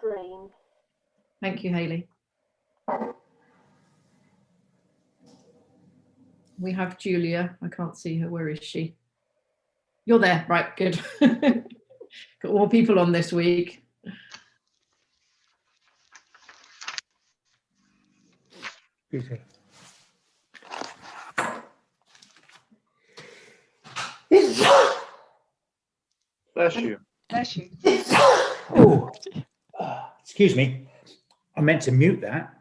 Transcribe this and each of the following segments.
stream. Thank you, Hayley. We have Julia. I can't see her. Where is she? You're there, right? Good. Got more people on this week. Excuse me. Bless you. Bless you. Oh, excuse me. I meant to mute that.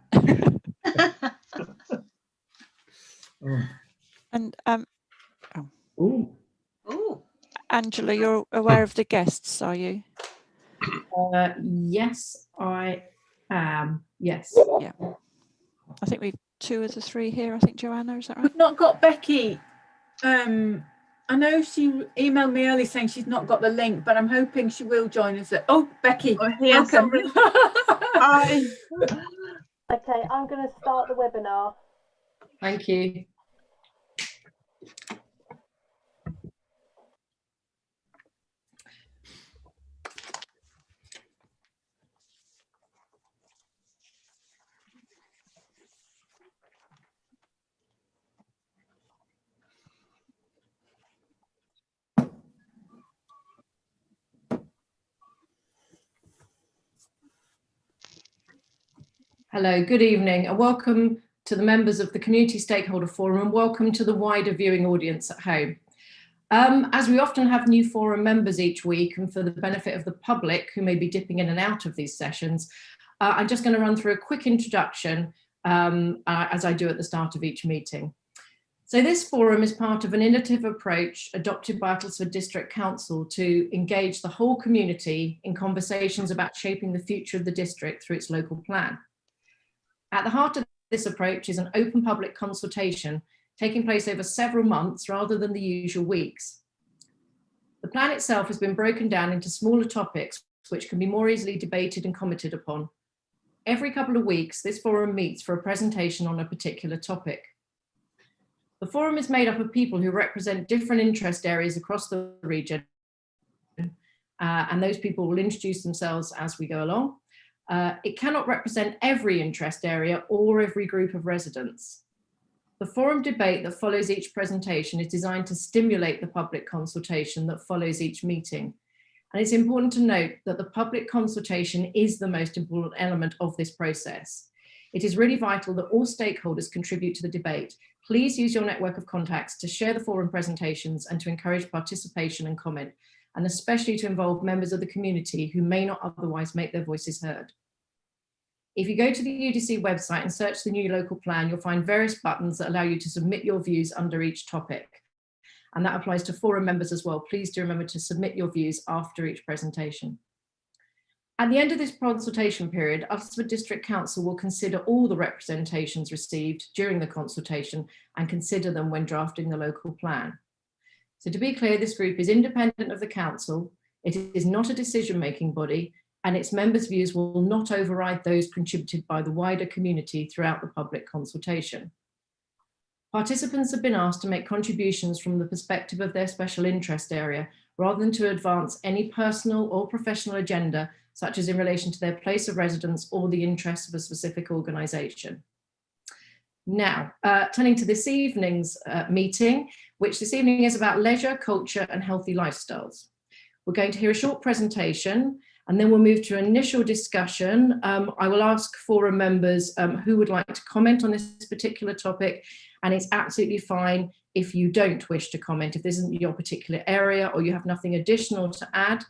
And Ooh. Ooh. Angela, you're aware of the guests, are you? Yes, I am. Yes. Yeah. I think we've 2 of the 3 here. I think Joanna, is that right? We've not got Becky. I know she emailed me early saying she's not got the link, but I'm hoping she will join us. Oh, Becky, Oh, yeah, welcome. Hi. Okay, I'm going to start the webinar. Thank you. Hello, good evening, and welcome to the members of the Community Stakeholder Forum, and welcome to the wider viewing audience at home. As we often have new forum members each week, and for the benefit of the public who may be dipping in and out of these sessions, I'm just going to run through a quick introduction as I do at the start of each meeting. So this forum is part of an innovative approach adopted by Uttlesford District Council to engage the whole community in conversations about shaping the future of the district through its local plan. At the heart of this approach is an open public consultation taking place over several months rather than the usual weeks. The plan itself has been broken down into smaller topics which can be more easily debated and commented upon. Every couple of weeks, this forum meets for a presentation on a particular topic. The forum is made up of people who represent different interest areas across the region, and those people will introduce themselves as we go along. It cannot represent every interest area or every group of residents. The forum debate that follows each presentation is designed to stimulate the public consultation that follows each meeting. And it's important to note that the public consultation is the most important element of this process. It is really vital that all stakeholders contribute to the debate. Please use your network of contacts to share the forum presentations and to encourage participation and comment, and especially to involve members of the community who may not otherwise make their voices heard. If you go to the UDC website and search the new local plan, you'll find various buttons that allow you to submit your views under each topic. And that applies to forum members as well. Please do remember to submit your views after each presentation. At the end of this consultation period, Uttlesford District Council will consider all the representations received during the consultation and consider them when drafting the local plan. So to be clear, this group is independent of the council. It is not a decision-making body, and its members' views will not override those contributed by the wider community throughout the public consultation. Participants have been asked to make contributions from the perspective of their special interest area, rather than to advance any personal or professional agenda, such as in relation to their place of residence or the interests of a specific organisation. Now, turning to this evening's meeting, which this evening is about leisure, culture and healthy lifestyles. We're going to hear a short presentation, and then we'll move to initial discussion. I will ask forum members who would like to comment on this particular topic, and it's absolutely fine if you don't wish to comment. If this isn't your particular area or you have nothing additional to add,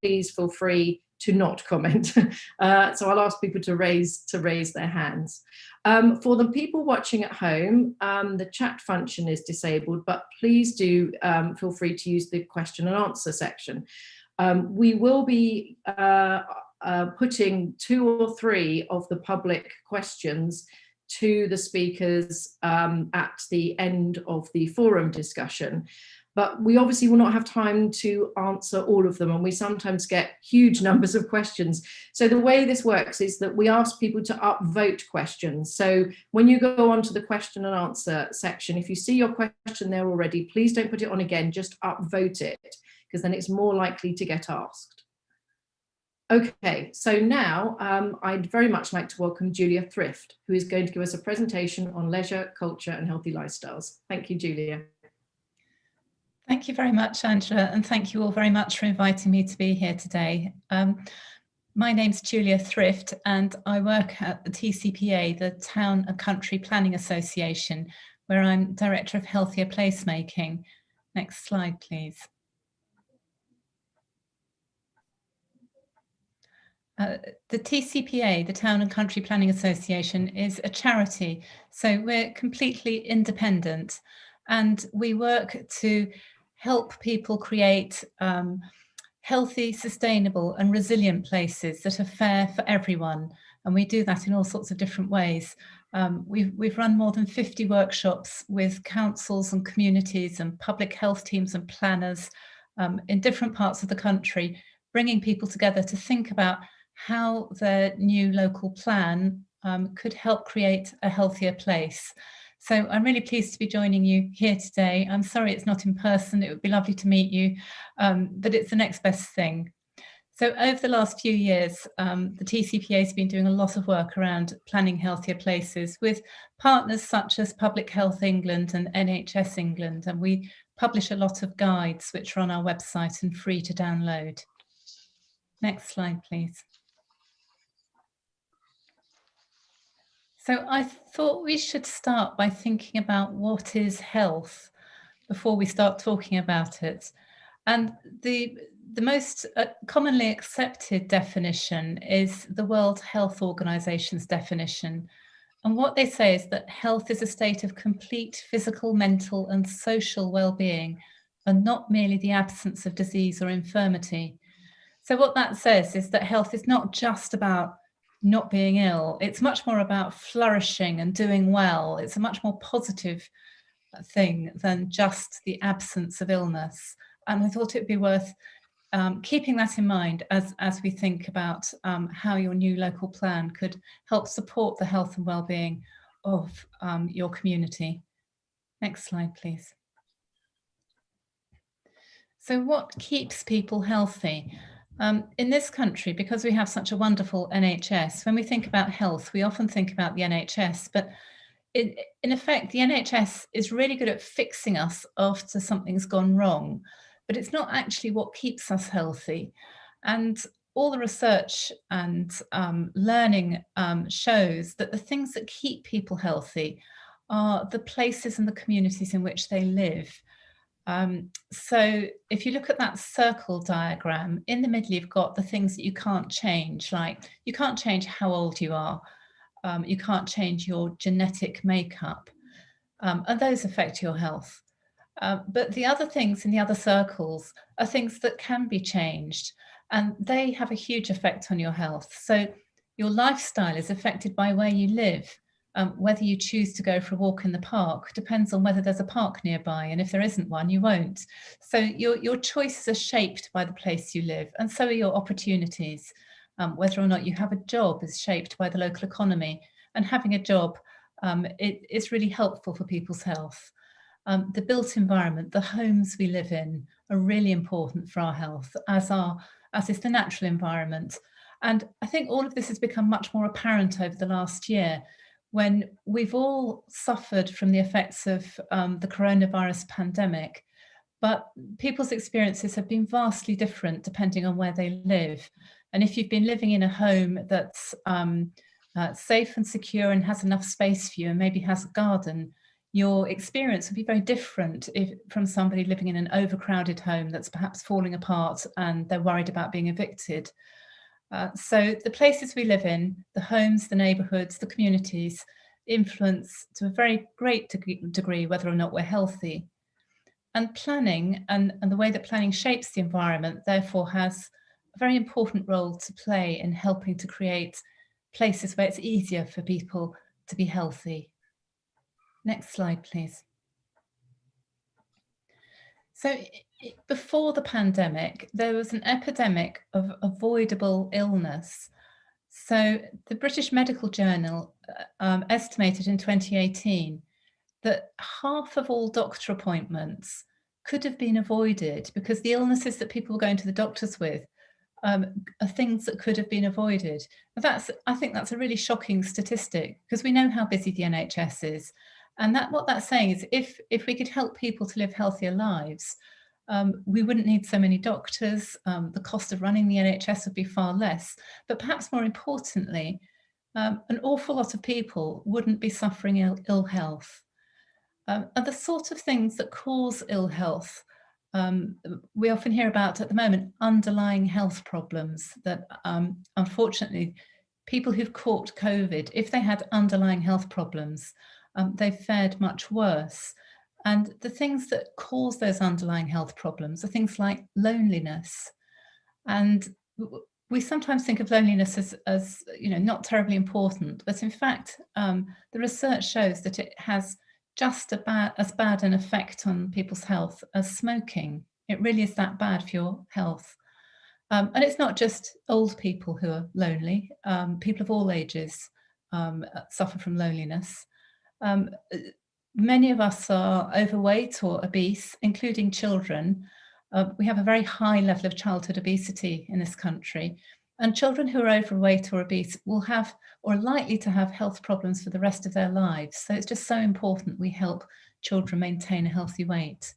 please feel free to not comment. So I'll ask people to raise their hands. For the people watching at home, the chat function is disabled, but please do feel free to use the question and answer section. We will be putting 2 or 3 of the public questions to the speakers at the end of the forum discussion. But we obviously will not have time to answer all of them, and we sometimes get huge numbers of questions. So the way this works is that we ask people to upvote questions. So when you go on to the question and answer section, if you see your question there already, please don't put it on again, just upvote it, because then it's more likely to get asked. Okay, so now I'd very much like to welcome Julia Thrift, who is going to give us a presentation on leisure, culture and healthy lifestyles. Thank you, Julia. Thank you very much, Angela, and thank you all very much for inviting me to be here today. My name's Julia Thrift and I work at the TCPA, the Town and Country Planning Association, where I'm Director of Healthier Placemaking. Next slide, please. The TCPA, the Town and Country Planning Association, is a charity, so we're completely independent and we work to help people create healthy, sustainable and resilient places that are fair for everyone. And we do that in all sorts of different ways. We've run more than 50 workshops with councils and communities and public health teams and planners in different parts of the country, bringing people together to think about how their new local plan could help create a healthier place. So I'm really pleased to be joining you here today. I'm sorry it's not in person, it would be lovely to meet you, but it's the next best thing. So over the last few years, the TCPA has been doing a lot of work around planning healthier places with partners such as Public Health England and NHS England, and we publish a lot of guides which are on our website and free to download. Next slide, please. So I thought we should start by thinking about what is health before we start talking about it. And the most commonly accepted definition is the World Health Organization's definition. And what they say is that health is a state of complete physical, mental and social well-being, and not merely the absence of disease or infirmity. So what that says is that health is not just about not being ill. It's much more about flourishing and doing well. It's a much more positive thing than just the absence of illness. And I thought it'd be worth keeping that in mind as we think about how your new local plan could help support the health and well-being of your community. Next slide, please. So what keeps people healthy? In this country, because we have such a wonderful NHS, when we think about health, we often think about the NHS, but in effect, the NHS is really good at fixing us after something's gone wrong, but it's not actually what keeps us healthy. And all the research and learning shows that the things that keep people healthy are the places and the communities in which they live. So if you look at that circle diagram, in the middle you've got the things that you can't change, like you can't change how old you are, you can't change your genetic makeup, and those affect your health. But the other things in the other circles are things that can be changed, and they have a huge effect on your health. So your lifestyle is affected by where you live. Whether you choose to go for a walk in the park depends on whether there's a park nearby, and if there isn't one, you won't. So your choices are shaped by the place you live, and so are your opportunities. Whether or not you have a job is shaped by the local economy, and having a job it's really helpful for people's health. The built environment, the homes we live in, are really important for our health, as is the natural environment. And I think all of this has become much more apparent over the last year, when we've all suffered from the effects of the coronavirus pandemic, but people's experiences have been vastly different depending on where they live. And if you've been living in a home that's safe and secure and has enough space for you and maybe has a garden, your experience would be very different from somebody living in an overcrowded home that's perhaps falling apart and they're worried about being evicted. So the places we live in, the homes, the neighbourhoods, the communities, influence to a very great degree whether or not we're healthy. And planning and the way that planning shapes the environment therefore has a very important role to play in helping to create places where it's easier for people to be healthy. Next slide, please. So before the pandemic, there was an epidemic of avoidable illness. So the British Medical Journal estimated in 2018 that half of all doctor appointments could have been avoided because the illnesses that people were going to the doctors with are things that could have been avoided. I think that's a really shocking statistic, because we know how busy the NHS is. And what that's saying is if we could help people to live healthier lives, we wouldn't need so many doctors, the cost of running the NHS would be far less, but perhaps more importantly, an awful lot of people wouldn't be suffering ill health. And the sort of things that cause ill health, we often hear about at the moment underlying health problems that unfortunately people who've caught COVID, if they had underlying health problems, they've fared much worse. And the things that cause those underlying health problems are things like loneliness. And we sometimes think of loneliness as not terribly important, but in fact, the research shows that it has just as bad an effect on people's health as smoking. It really is that bad for your health. And it's not just old people who are lonely. People of all ages suffer from loneliness. Many of us are overweight or obese, including children. We have a very high level of childhood obesity in this country. And children who are overweight or obese will have, or are likely to have, health problems for the rest of their lives. So it's just so important we help children maintain a healthy weight.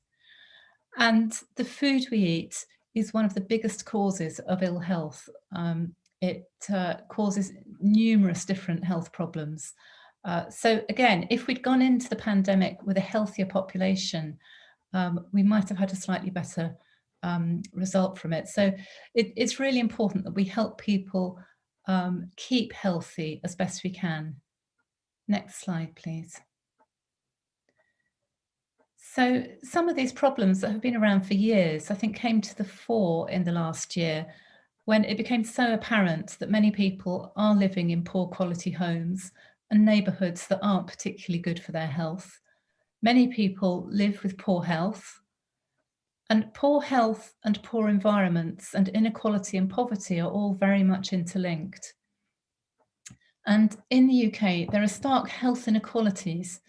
And the food we eat is one of the biggest causes of ill health. It causes numerous different health problems. So again, if we'd gone into the pandemic with a healthier population, we might have had a slightly better result from it. So it's really important that we help people keep healthy as best we can. Next slide, please. So some of these problems that have been around for years, I think, came to the fore in the last year when it became so apparent that many people are living in poor quality homes and neighbourhoods that aren't particularly good for their health. Many people live with poor health, and poor health and poor environments and inequality and poverty are all very much interlinked. And in the UK, there are stark health inequalities.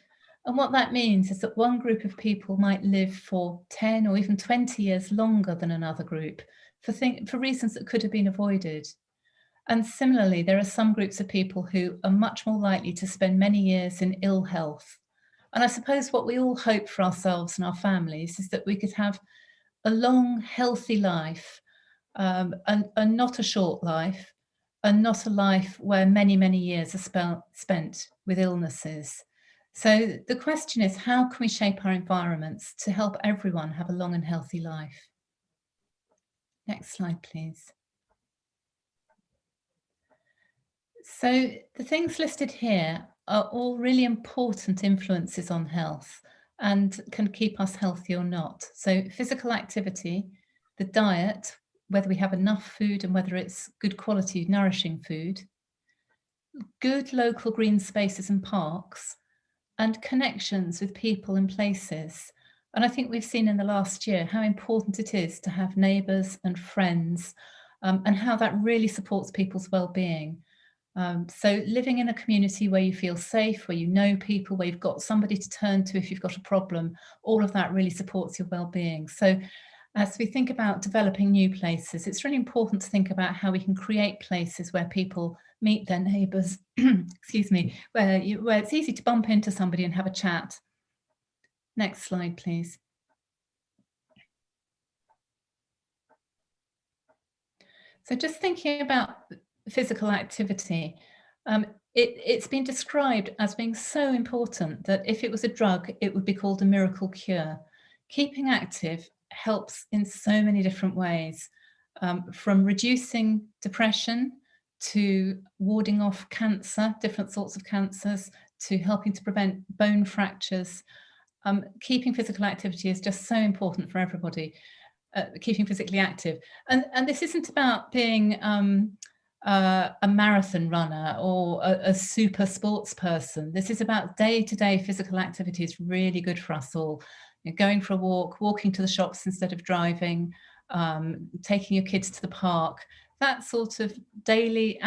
And what that means is that one group of people might live for 10 or even 20 years longer than another group for reasons that could have been avoided. And similarly, there are some groups of people who are much more likely to spend many years in ill health. And I suppose what we all hope for ourselves and our families is that we could have a long, healthy life, and not a short life, and not a life where many, many years are spent with illnesses. So the question is, how can we shape our environments to help everyone have a long and healthy life? Next slide, please. So the things listed here are all really important influences on health and can keep us healthy or not. So physical activity, the diet, whether we have enough food and whether it's good quality, nourishing food, good local green spaces and parks, and connections with people and places. And I think we've seen in the last year how important it is to have neighbours and friends, and how that really supports people's well-being. So living in a community where you feel safe, where you know people, where you've got somebody to turn to if you've got a problem, all of that really supports your well-being. So as we think about developing new places, it's really important to think about how we can create places where people meet their neighbours, excuse me, where it's easy to bump into somebody and have a chat. Next slide, please. So just thinking about physical activity, it's been described as being so important that if it was a drug, it would be called a miracle cure. Keeping active helps in so many different ways, from reducing depression to warding off cancer, different sorts of cancers, to helping to prevent bone fractures. Keeping physical activity is just so important for everybody, keeping physically active. And this isn't about being a marathon runner or a super sports person. This is about day-to-day physical activity. Is really good for us all. You're going for a walk, walking to the shops instead of driving, taking your kids to the park. That sort of daily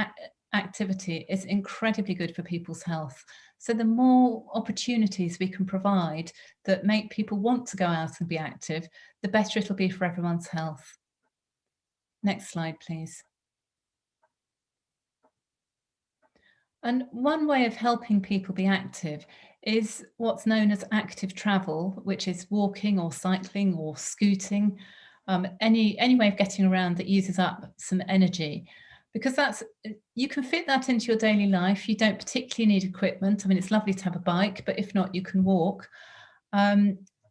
activity is incredibly good for people's health. So the more opportunities we can provide that make people want to go out and be active, the better it'll be for everyone's health. Next slide, please. And one way of helping people be active is what's known as active travel, which is walking or cycling or scooting, any way of getting around that uses up some energy. Because you can fit that into your daily life. You don't particularly need equipment. I mean, it's lovely to have a bike, but if not, you can walk.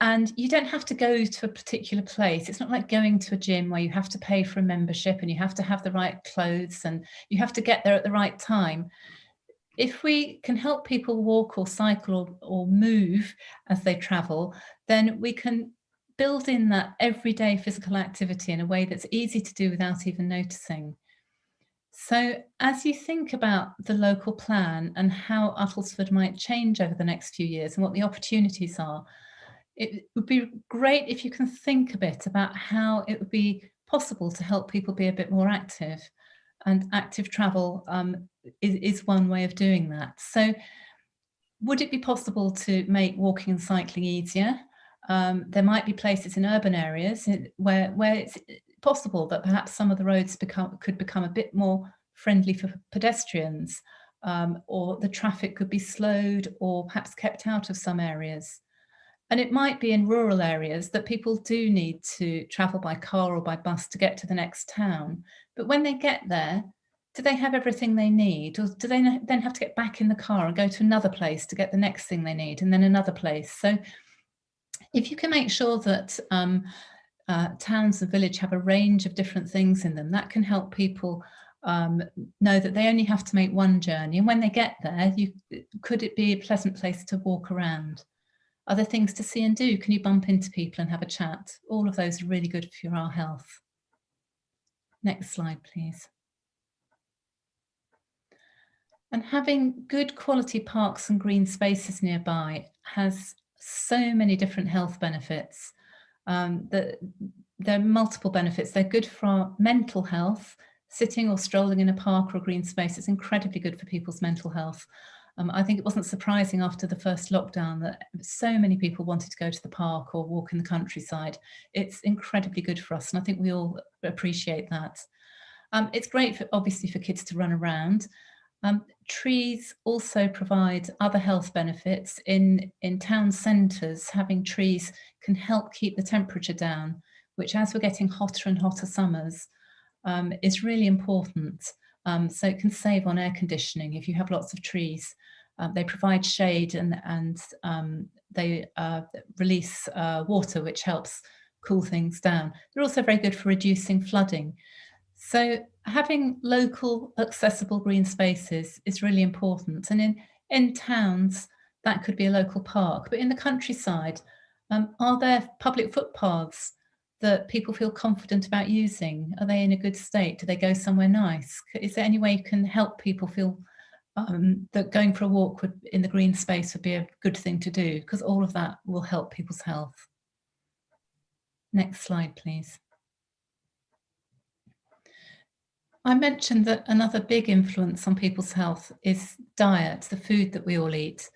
And you don't have to go to a particular place. It's not like going to a gym where you have to pay for a membership and you have to have the right clothes and you have to get there at the right time. If we can help people walk or cycle or move as they travel, then we can build in that everyday physical activity in a way that's easy to do without even noticing. So as you think about the local plan and how Uttlesford might change over the next few years and what the opportunities are, it would be great if you can think a bit about how it would be possible to help people be a bit more active. And active travel is one way of doing that. So would it be possible to make walking and cycling easier? There might be places in urban areas where it's possible that perhaps some of the roads could become a bit more friendly for pedestrians, or the traffic could be slowed or perhaps kept out of some areas. And it might be in rural areas that people do need to travel by car or by bus to get to the next town. But when they get there, do they have everything they need? Or do they then have to get back in the car and go to another place to get the next thing they need and then another place? So if you can make sure that towns and villages have a range of different things in them, that can help people know that they only have to make one journey. And when they get there, could it be a pleasant place to walk around? Are there things to see and do? Can you bump into people and have a chat? All of those are really good for our health. Next slide, please. And having good quality parks and green spaces nearby has so many different health benefits. There are multiple benefits. They're good for our mental health. Sitting or strolling in a park or a green space is incredibly good for people's mental health. I think it wasn't surprising after the first lockdown that so many people wanted to go to the park or walk in the countryside. It's incredibly good for us, and I think we all appreciate that. It's great, obviously, for kids to run around. Trees also provide other health benefits. In town centres, having trees can help keep the temperature down, which, as we're getting hotter and hotter summers, is really important. So it can save on air conditioning if you have lots of trees. They provide shade and they release water, which helps cool things down. They're also very good for reducing flooding. So having local accessible green spaces is really important. And in towns, that could be a local park. But in the countryside, are there public footpaths that people feel confident about using? Are they in a good state? Do they go somewhere nice? Is there any way you can help people feel that going for a walk in the green space would be a good thing to do? Because all of that will help people's health. Next slide, please. I mentioned that another big influence on people's health is diet, the food that we all eat.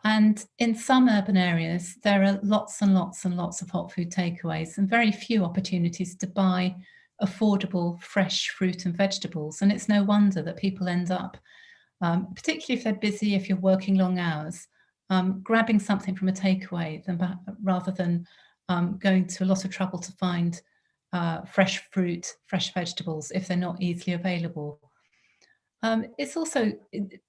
And in some urban areas, there are lots and lots and lots of hot food takeaways and very few opportunities to buy affordable, fresh fruit and vegetables. And it's no wonder that people end up, particularly if they're busy, if you're working long hours, grabbing something from a takeaway rather than going to a lot of trouble to find fresh fruit, fresh vegetables if they're not easily available. It's also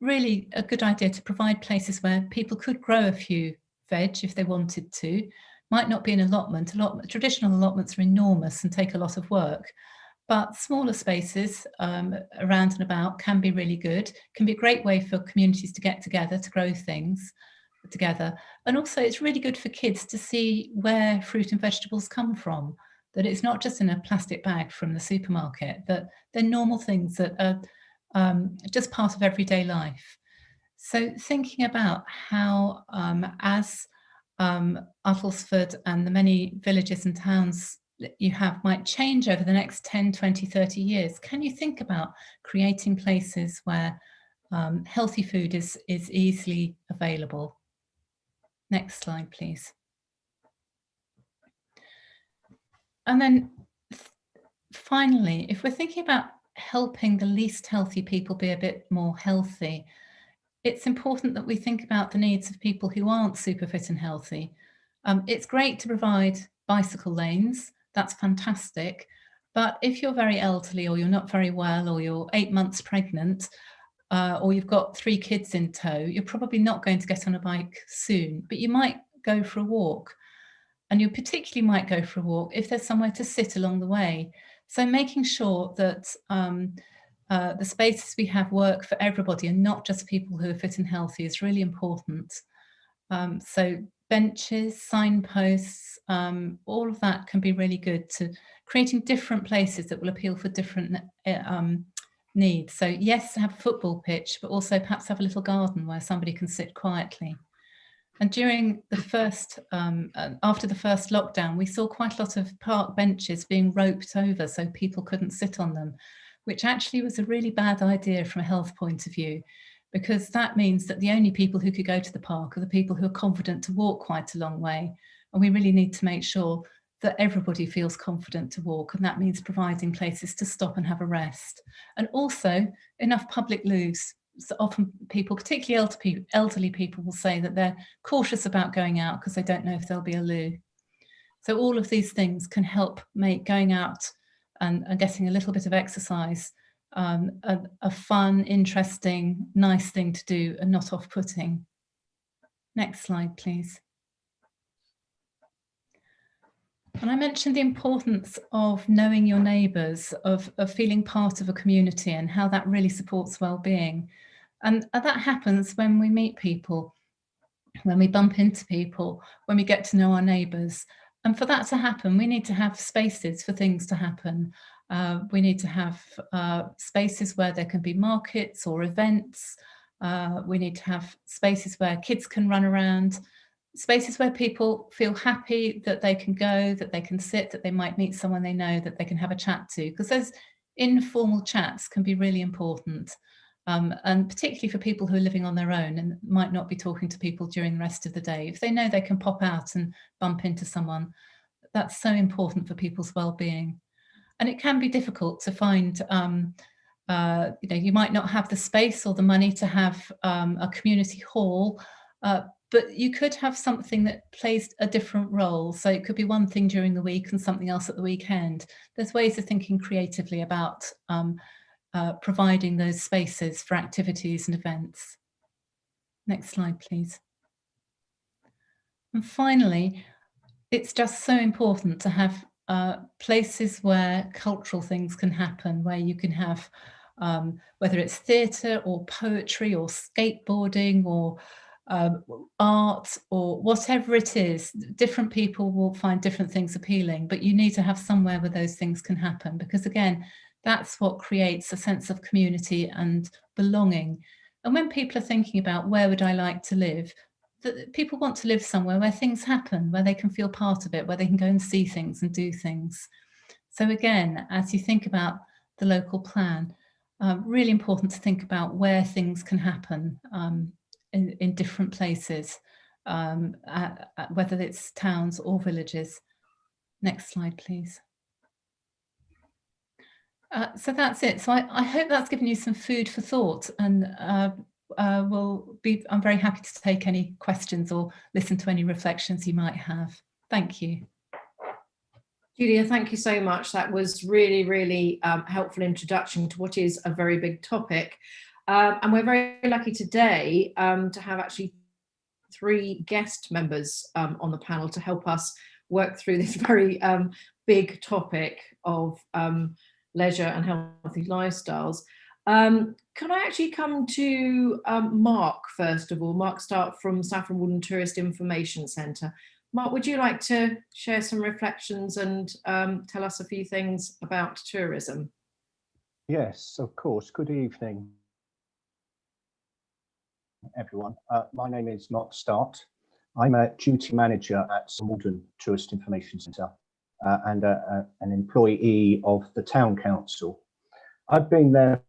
really a good idea to provide places where people could grow a few veg if they wanted to. Might not be an allotment. Traditional allotments are enormous and take a lot of work, but smaller spaces around and about can be really good, can be a great way for communities to get together to grow things together. And also it's really good for kids to see where fruit and vegetables come from, that it's not just in a plastic bag from the supermarket, that they're normal things that are just part of everyday life. So thinking about how as Uttlesford and the many villages and towns that you have might change over the next 10, 20, 30 years, can you think about creating places where healthy food is easily available? Next slide, please. And then finally, if we're thinking about helping the least healthy people be a bit more healthy, it's important that we think about the needs of people who aren't super fit and healthy. It's great to provide bicycle lanes, that's fantastic. But if you're very elderly, or you're not very well, or you're 8 months pregnant, or you've got 3 kids in tow, you're probably not going to get on a bike soon, but you might go for a walk. And you particularly might go for a walk if there's somewhere to sit along the way. So making sure that the spaces we have work for everybody and not just people who are fit and healthy is really important. So benches, signposts, all of that can be really good to creating different places that will appeal for different needs. So yes, have a football pitch, but also perhaps have a little garden where somebody can sit quietly. And during the first, after the first lockdown, we saw quite a lot of park benches being roped over so people couldn't sit on them, which actually was a really bad idea from a health point of view, because that means that the only people who could go to the park are the people who are confident to walk quite a long way. And we really need to make sure that everybody feels confident to walk. And that means providing places to stop and have a rest. And also enough public loos. So often people, particularly elderly people, will say that they're cautious about going out because they don't know if there'll be a loo. So all of these things can help make going out and getting a little bit of exercise a fun, interesting, nice thing to do and not off-putting. Next slide, please. And I mentioned the importance of knowing your neighbours, of feeling part of a community and how that really supports well-being. And that happens when we meet people, when we bump into people, when we get to know our neighbours. And for that to happen, we need to have spaces for things to happen. We need to have spaces where there can be markets or events. We need to have spaces where kids can run around, spaces where people feel happy that they can go, that they can sit, that they might meet someone they know, that they can have a chat to, because those informal chats can be really important. And particularly for people who are living on their own and might not be talking to people during the rest of the day. If they know they can pop out and bump into someone, that's so important for people's well-being. And it can be difficult to find, you might not have the space or the money to have a community hall, but you could have something that plays a different role. So it could be one thing during the week and something else at the weekend. There's ways of thinking creatively about providing those spaces for activities and events. Next slide, please. And finally, it's just so important to have places where cultural things can happen, where you can have, whether it's theatre or poetry or skateboarding or art or whatever it is. Different people will find different things appealing, but you need to have somewhere where those things can happen, because again, that's what creates a sense of community and belonging. And when people are thinking about where would I like to live, people want to live somewhere where things happen, where they can feel part of it, where they can go and see things and do things. So again, as you think about the local plan, really important to think about where things can happen in different places, whether it's towns or villages. Next slide, please. So that's it. So I hope that's given you some food for thought, and I'm very happy to take any questions or listen to any reflections you might have. Thank you. Julia, thank you so much. That was really, really helpful introduction to what is a very big topic. And we're very lucky today to have actually 3 guest members on the panel to help us work through this very big topic of leisure and healthy lifestyles. Can I actually come to Mark first of all? Mark Start from Saffron Walden Tourist Information Centre. Mark, would you like to share some reflections and tell us a few things about tourism? Yes, of course. Good evening, everyone. My name is Mark Start. I'm a duty manager at Saffron Walden Tourist Information Centre and an employee of the Town Council. I've been there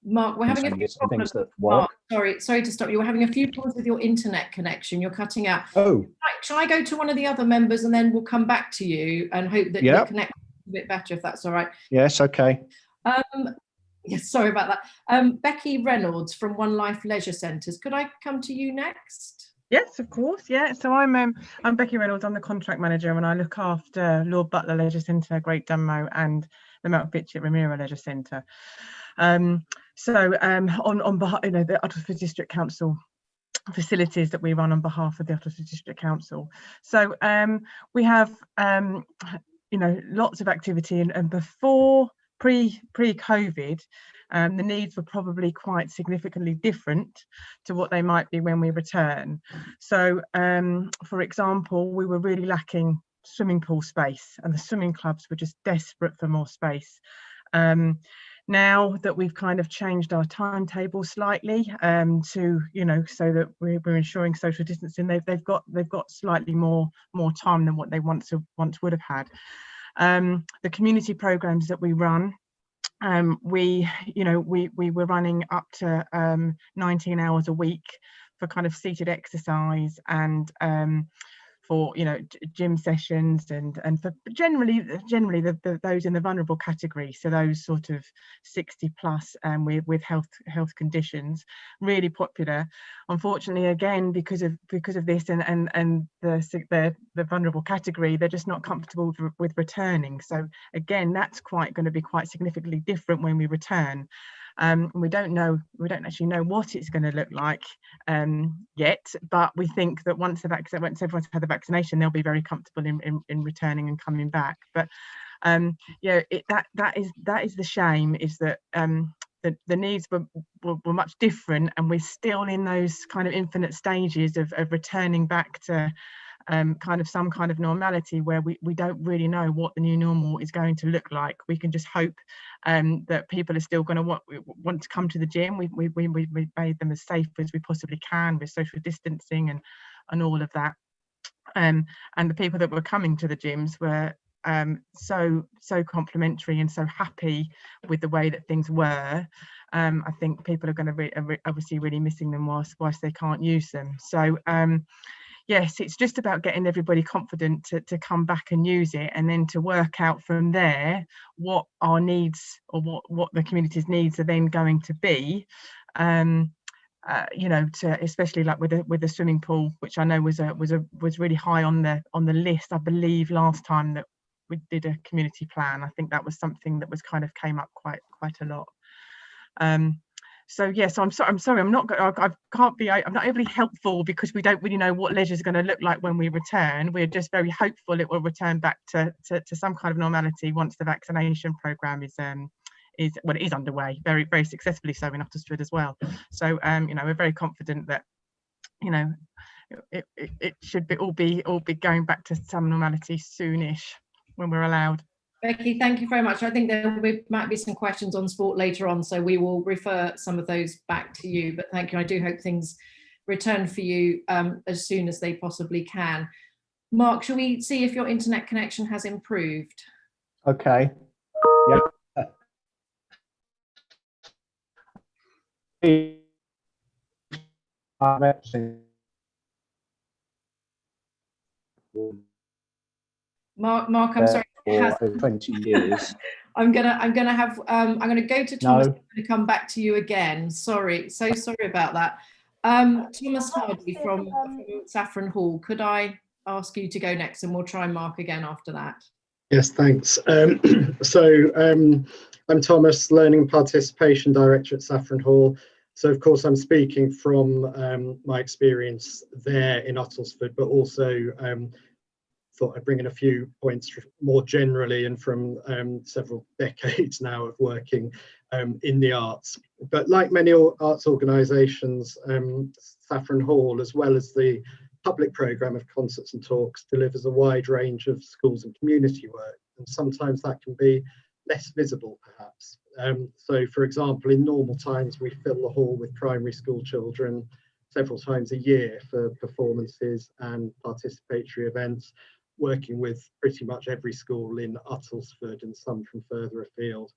Mark, we're having a few some things problems. that Mark, work. sorry to stop you. We're having a few problems with your internet connection. You're cutting out. Oh, Right, shall I go to one of the other members and then we'll come back to you and hope that Yeah. the connection is a bit better, if that's all right. yes, okay. Yes, sorry about that. Becky Reynolds from One Life Leisure Centres. Could I come to you next? Yes, of course. Yeah. So I'm Becky Reynolds. I'm the contract manager, and I look after Lord Butler Leisure Centre, Great Dunmow, and the Mount Fitchett Ramiro Leisure Centre. On behalf, the Uttlesford District Council facilities that we run on behalf of the Uttlesford District Council. So we have lots of activity, and before pre-COVID, the needs were probably quite significantly different to what they might be when we return. So for example, we were really lacking swimming pool space, and the swimming clubs were just desperate for more space. Now that we've kind of changed our timetable slightly to so that we're ensuring social distancing, they've got slightly more time than what they once would have had. The community programs that we run, we were running up to 19 hours a week for kind of seated exercise and for gym sessions and for generally those in the vulnerable category, so those sort of 60 plus and with health conditions, really popular. Unfortunately, again, because of this and the vulnerable category, they're just not comfortable with returning. So again, that's going to be quite significantly different when we return. We don't actually know what it's going to look like yet, but we think that once everyone's had the vaccination, they'll be very comfortable in returning and coming back. But that is the shame, is that the needs were much different, and we're still in those kind of infinite stages of returning back to kind of some kind of normality, where we don't really know what the new normal is going to look like. We can just hope that people are still going to want to come to the gym. We made them as safe as we possibly can with social distancing and all of that. And the people that were coming to the gyms were so complimentary and so happy with the way that things were. I think people are going to obviously really missing them whilst they can't use them. So yes, it's just about getting everybody confident to come back and use it, and then to work out from there what our needs, or what the community's needs are then going to be. To especially like with the swimming pool, which I know was really high on the list, I believe, last time that we did a community plan. I think that was something that was kind of came up quite a lot. So yes, I'm sorry, I'm not overly helpful, because we don't really know what leisure is going to look like when we return. We're just very hopeful it will return back to some kind of normality once the vaccination programme is underway, very, very successfully so in Uttlesford as well. So we're very confident that it should all be going back to some normality soonish when we're allowed. Becky, thank you very much. I think there might be some questions on sport later on, so we will refer some of those back to you. But thank you. I do hope things return for you as soon as they possibly can. Mark, shall we see if your internet connection has improved? Okay. Mark, I'm sorry. For 20 years. I'm gonna go to Thomas. No. I'm gonna come back to you again. Sorry, so sorry about that. Thomas Hardy from Saffron Hall. Could I ask you to go next, and we'll try Mark again after that? Yes, thanks. I'm Thomas, Learning and Participation Director at Saffron Hall. So of course I'm speaking from my experience there in Uttlesford, but also thought I'd bring in a few points more generally and from several decades now of working in the arts. But like many arts organisations, Saffron Hall, as well as the public programme of concerts and talks, delivers a wide range of schools and community work, and sometimes that can be less visible perhaps. So for example, in normal times we fill the hall with primary school children several times a year for performances and participatory events, working with pretty much every school in Uttlesford and some from further afield.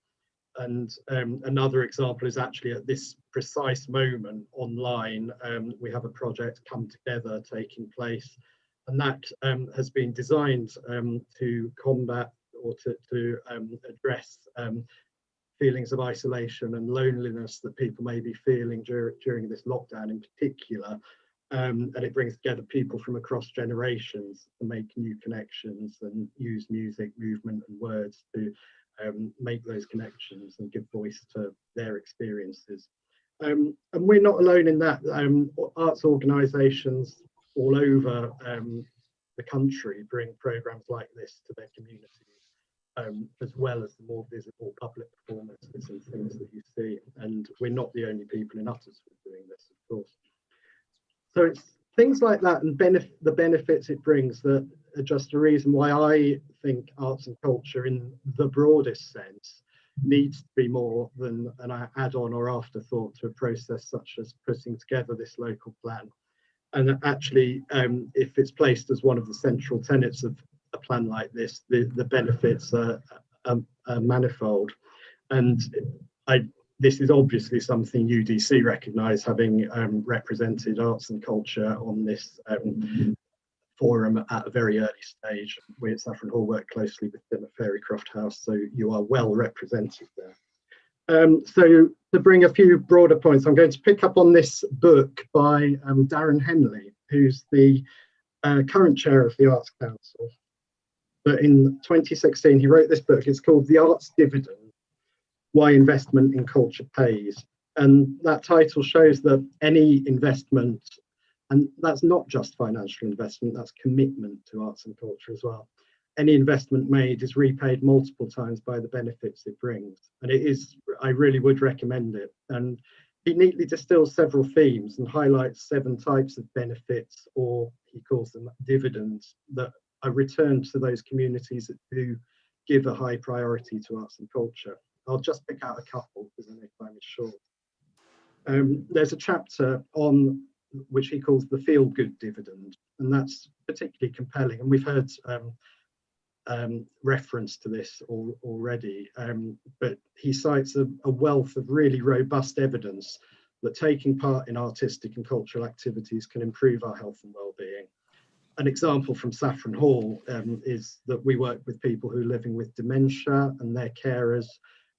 And another example is actually at this precise moment online, we have a project Come Together taking place, and that has been designed to combat or to address feelings of isolation and loneliness that people may be feeling during this lockdown in particular. And it brings together people from across generations to make new connections and use music, movement and words to make those connections and give voice to their experiences. And we're not alone in that. Arts organisations all over the country bring programmes like this to their communities, as well as the more visible public performances and things that you see. And we're not the only people in Uttersford doing this, of course. So it's things like that and the benefits it brings that are just a reason why I think arts and culture in the broadest sense needs to be more than an add-on or afterthought to a process such as putting together this local plan. And actually, if it's placed as one of the central tenets of a plan like this, the benefits are manifold. And this is obviously something UDC recognise, having represented arts and culture on this forum at a very early stage. We at Saffron Hall work closely with them at Fairycroft House, so you are well represented there. So to bring a few broader points, I'm going to pick up on this book by Darren Henley, who's the current chair of the Arts Council. But in 2016, he wrote this book. It's called The Arts Dividend: Why Investment in Culture Pays. And that title shows that any investment, and that's not just financial investment, that's commitment to arts and culture as well. Any investment made is repaid multiple times by the benefits it brings. And it is, I really would recommend it. And he neatly distills several themes and highlights 7 types of benefits, or he calls them dividends, that are returned to those communities that do give a high priority to arts and culture. I'll just pick out a couple because I know time is short. There's a chapter on which he calls the feel-good dividend, and that's particularly compelling. And we've heard reference to this already, but he cites a wealth of really robust evidence that taking part in artistic and cultural activities can improve our health and well-being. An example from Saffron Hall is that we work with people who are living with dementia and their carers,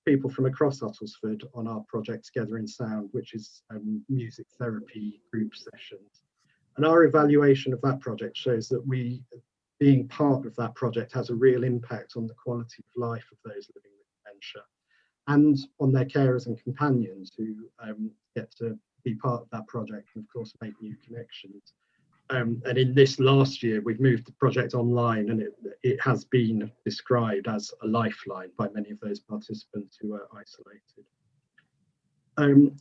people from across Uttlesford, on our project Together in Sound, which is music therapy group sessions. And our evaluation of that project shows that being part of that project has a real impact on the quality of life of those living with dementia and on their carers and companions who get to be part of that project and of course make new connections. And in this last year, we've moved the project online, and it has been described as a lifeline by many of those participants who are isolated.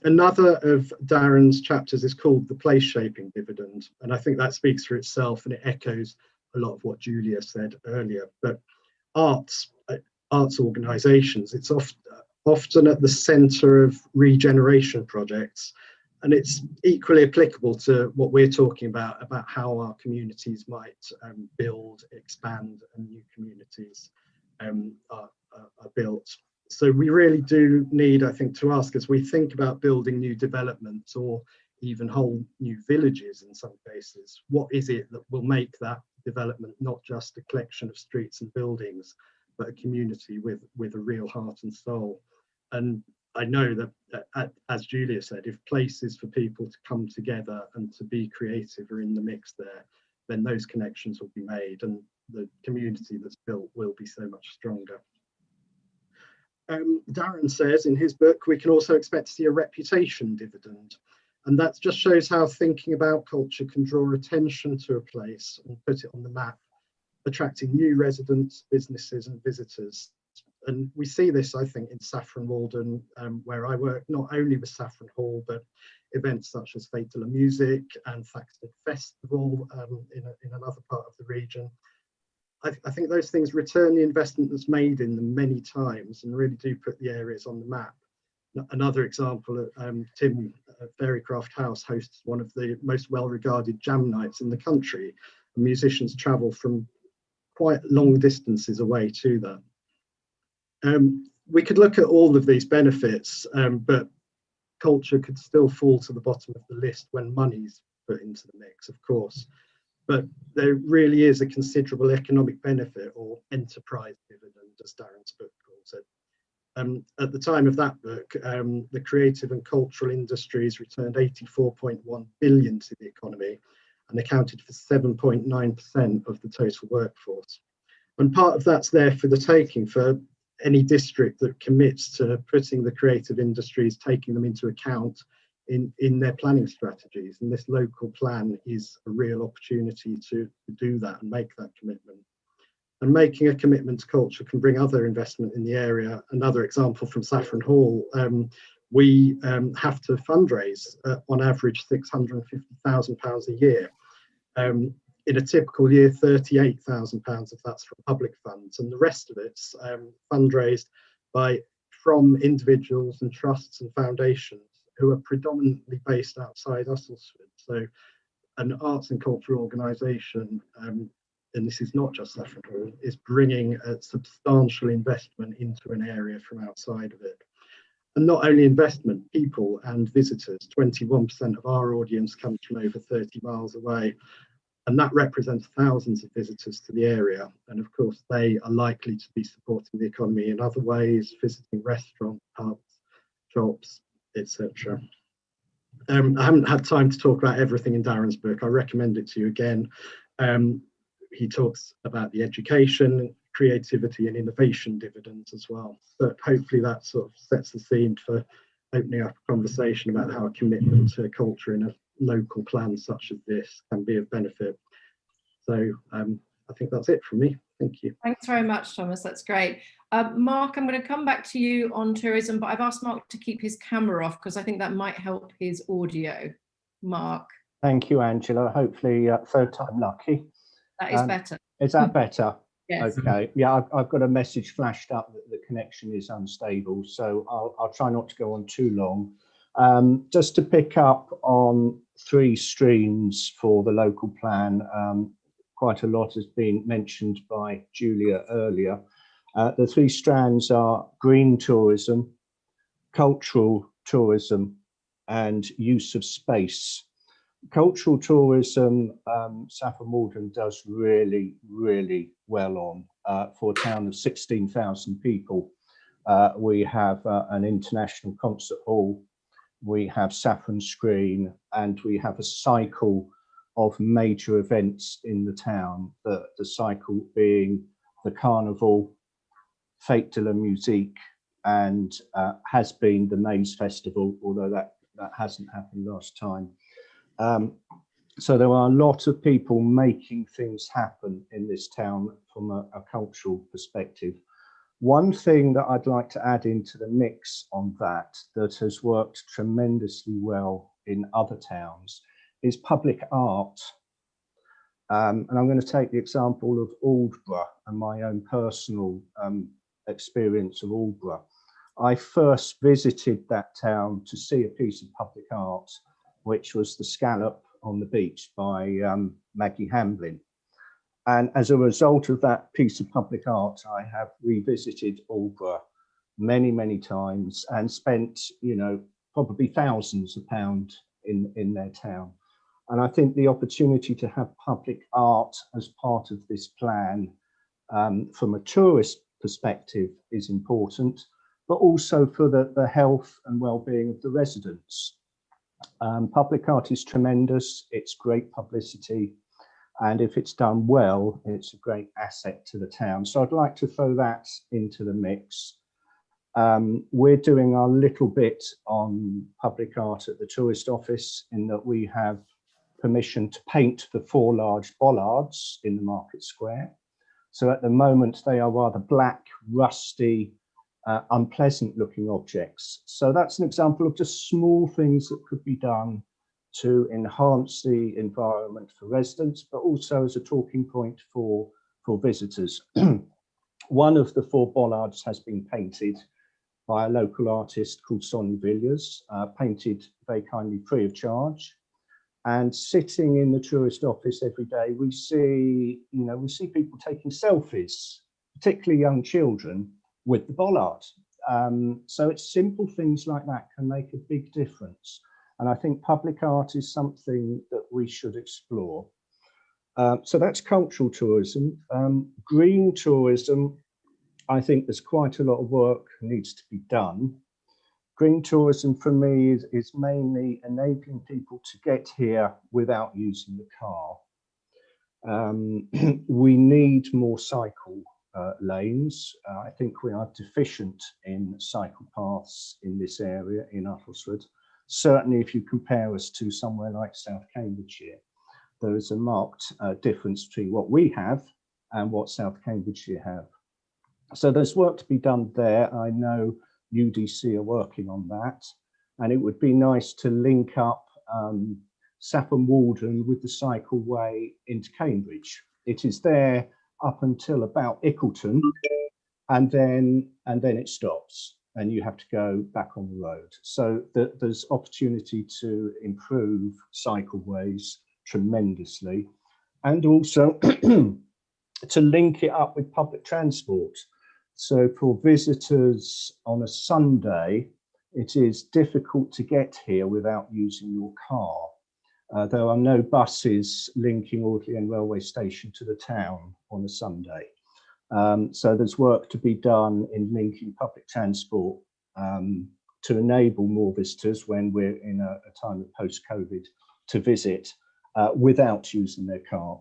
Another of Darren's chapters is called the place shaping dividend, and I think that speaks for itself, and it echoes a lot of what Julia said earlier. But arts organisations, it's often at the centre of regeneration projects. And it's equally applicable to what we're talking about how our communities might build, expand, and new communities are built. So we really do need, I think, to ask, as we think about building new developments or even whole new villages in some cases, what is it that will make that development not just a collection of streets and buildings, but a community with a real heart and soul? And I know that, as Julia said, if places for people to come together and to be creative are in the mix there, then those connections will be made and the community that's built will be so much stronger. Darren says in his book, we can also expect to see a reputation dividend. And that just shows how thinking about culture can draw attention to a place and put it on the map, attracting new residents, businesses and visitors. And we see this, I think, in Saffron Walden, where I work, not only with Saffron Hall, but events such as Fatal Music and Thaxted Festival in another part of the region. I think those things return the investment that's made in them many times and really do put the areas on the map. Another example, Tim at Fairycroft House hosts one of the most well-regarded jam nights in the country. And musicians travel from quite long distances away to that. we could look at all of these benefits, but culture could still fall to the bottom of the list when money's put into the mix, of course. But there really is a considerable economic benefit, or enterprise dividend, as Darren's book calls it. At the time of that book, the creative and cultural industries returned 84.1 billion to the economy and accounted for 7.9% of the total workforce. And part of that's there for the taking for any district that commits to putting the creative industries, taking them into account in their planning strategies. And this local plan is a real opportunity to do that and make that commitment. And making a commitment to culture can bring other investment in the area. Another example from Saffron Hall, we have to fundraise on average £650,000 a year. In a typical year, £38,000 of that's from public funds, and the rest of it's fundraised from individuals and trusts and foundations who are predominantly based outside Ustlesford. So an arts and cultural organisation, and this is not just Saffron Hall, is bringing a substantial investment into an area from outside of it. And not only investment, people and visitors. 21% of our audience comes from over 30 miles away. And that represents thousands of visitors to the area. And of course, they are likely to be supporting the economy in other ways, visiting restaurants, pubs, shops, etc. I haven't had time to talk about everything in Darren's book. I recommend it to you again. He talks about the education, creativity and innovation dividends as well. But hopefully that sort of sets the scene for opening up a conversation about how a commitment to culture in a local plan such as this can be of benefit. So I think that's it from me. Thank you. Thanks very much, Thomas. That's great. Mark, I'm going to come back to you on tourism, but I've asked Mark to keep his camera off because I think that might help his audio. Mark. Thank you, Angela. Hopefully third time lucky. That is better. Is that better? Yes. Okay. Yeah, I've got a message flashed up that the connection is unstable, so I'll try not to go on too long. Just to pick up on 3 streams for the local plan, quite a lot has been mentioned by Julia earlier. The 3 strands are green tourism, cultural tourism, and use of space. Cultural tourism, Saffron Walden does really, really well on. For a town of 16,000 people, we have an international concert hall, we have Saffron Screen, and we have a cycle of major events in the town, the cycle being the Carnival, Fête de la Musique, and has been the Maze Festival, although that hasn't happened last time. So there are a lot of people making things happen in this town from a cultural perspective. One thing that I'd like to add into the mix on that has worked tremendously well in other towns is public art. And I'm going to take the example of Aldborough and my own personal experience of Aldborough. I first visited that town to see a piece of public art, which was The Scallop on the Beach by Maggie Hamblin. And as a result of that piece of public art, I have revisited Aldborough many, many times and spent, probably thousands of pounds in their town. And I think the opportunity to have public art as part of this plan from a tourist perspective is important, but also for the health and well-being of the residents. Public art is tremendous, it's great publicity, and if it's done well, it's a great asset to the town. So I'd like to throw that into the mix. We're doing our little bit on public art at the tourist office in that we have permission to paint the 4 large bollards in the market square. So at the moment, they are rather black, rusty, unpleasant looking objects. So that's an example of just small things that could be done to enhance the environment for residents, but also as a talking point for visitors. One of the 4 bollards has been painted by a local artist called Sonia Villiers, painted very kindly free of charge. And sitting in the tourist office every day, we see people taking selfies, particularly young children, with the bollard. So it's simple things like that can make a big difference. And I think public art is something that we should explore. So that's cultural tourism. Green tourism, I think there's quite a lot of work needs to be done. Green tourism for me is mainly enabling people to get here without using the car. We need more cycle lanes. I think we are deficient in cycle paths in this area in Uttlesford. Certainly if you compare us to somewhere like South Cambridgeshire, there is a marked difference between what we have and what South Cambridgeshire have. So there's work to be done there. I know UDC are working on that, and it would be nice to link up Saffron Walden with the cycleway into Cambridge. It is there up until about Ickleton, and then it stops, and you have to go back on the road. So there's opportunity to improve cycleways tremendously, and also to link it up with public transport. So for visitors on a Sunday, it is difficult to get here without using your car. There are no buses linking Audley End Railway Station to the town on a Sunday. So there's work to be done in linking public transport to enable more visitors when we're in a time of post-COVID to visit without using their car.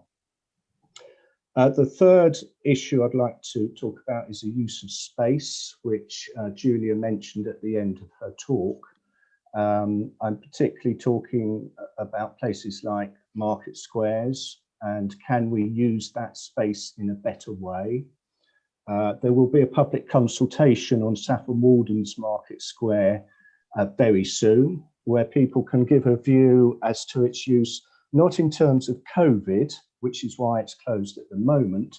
The third issue I'd like to talk about is the use of space, which Julia mentioned at the end of her talk. I'm particularly talking about places like market squares, and can we use that space in a better way? There will be a public consultation on Saffron Walden's Market Square very soon, where people can give a view as to its use, not in terms of COVID, which is why it's closed at the moment,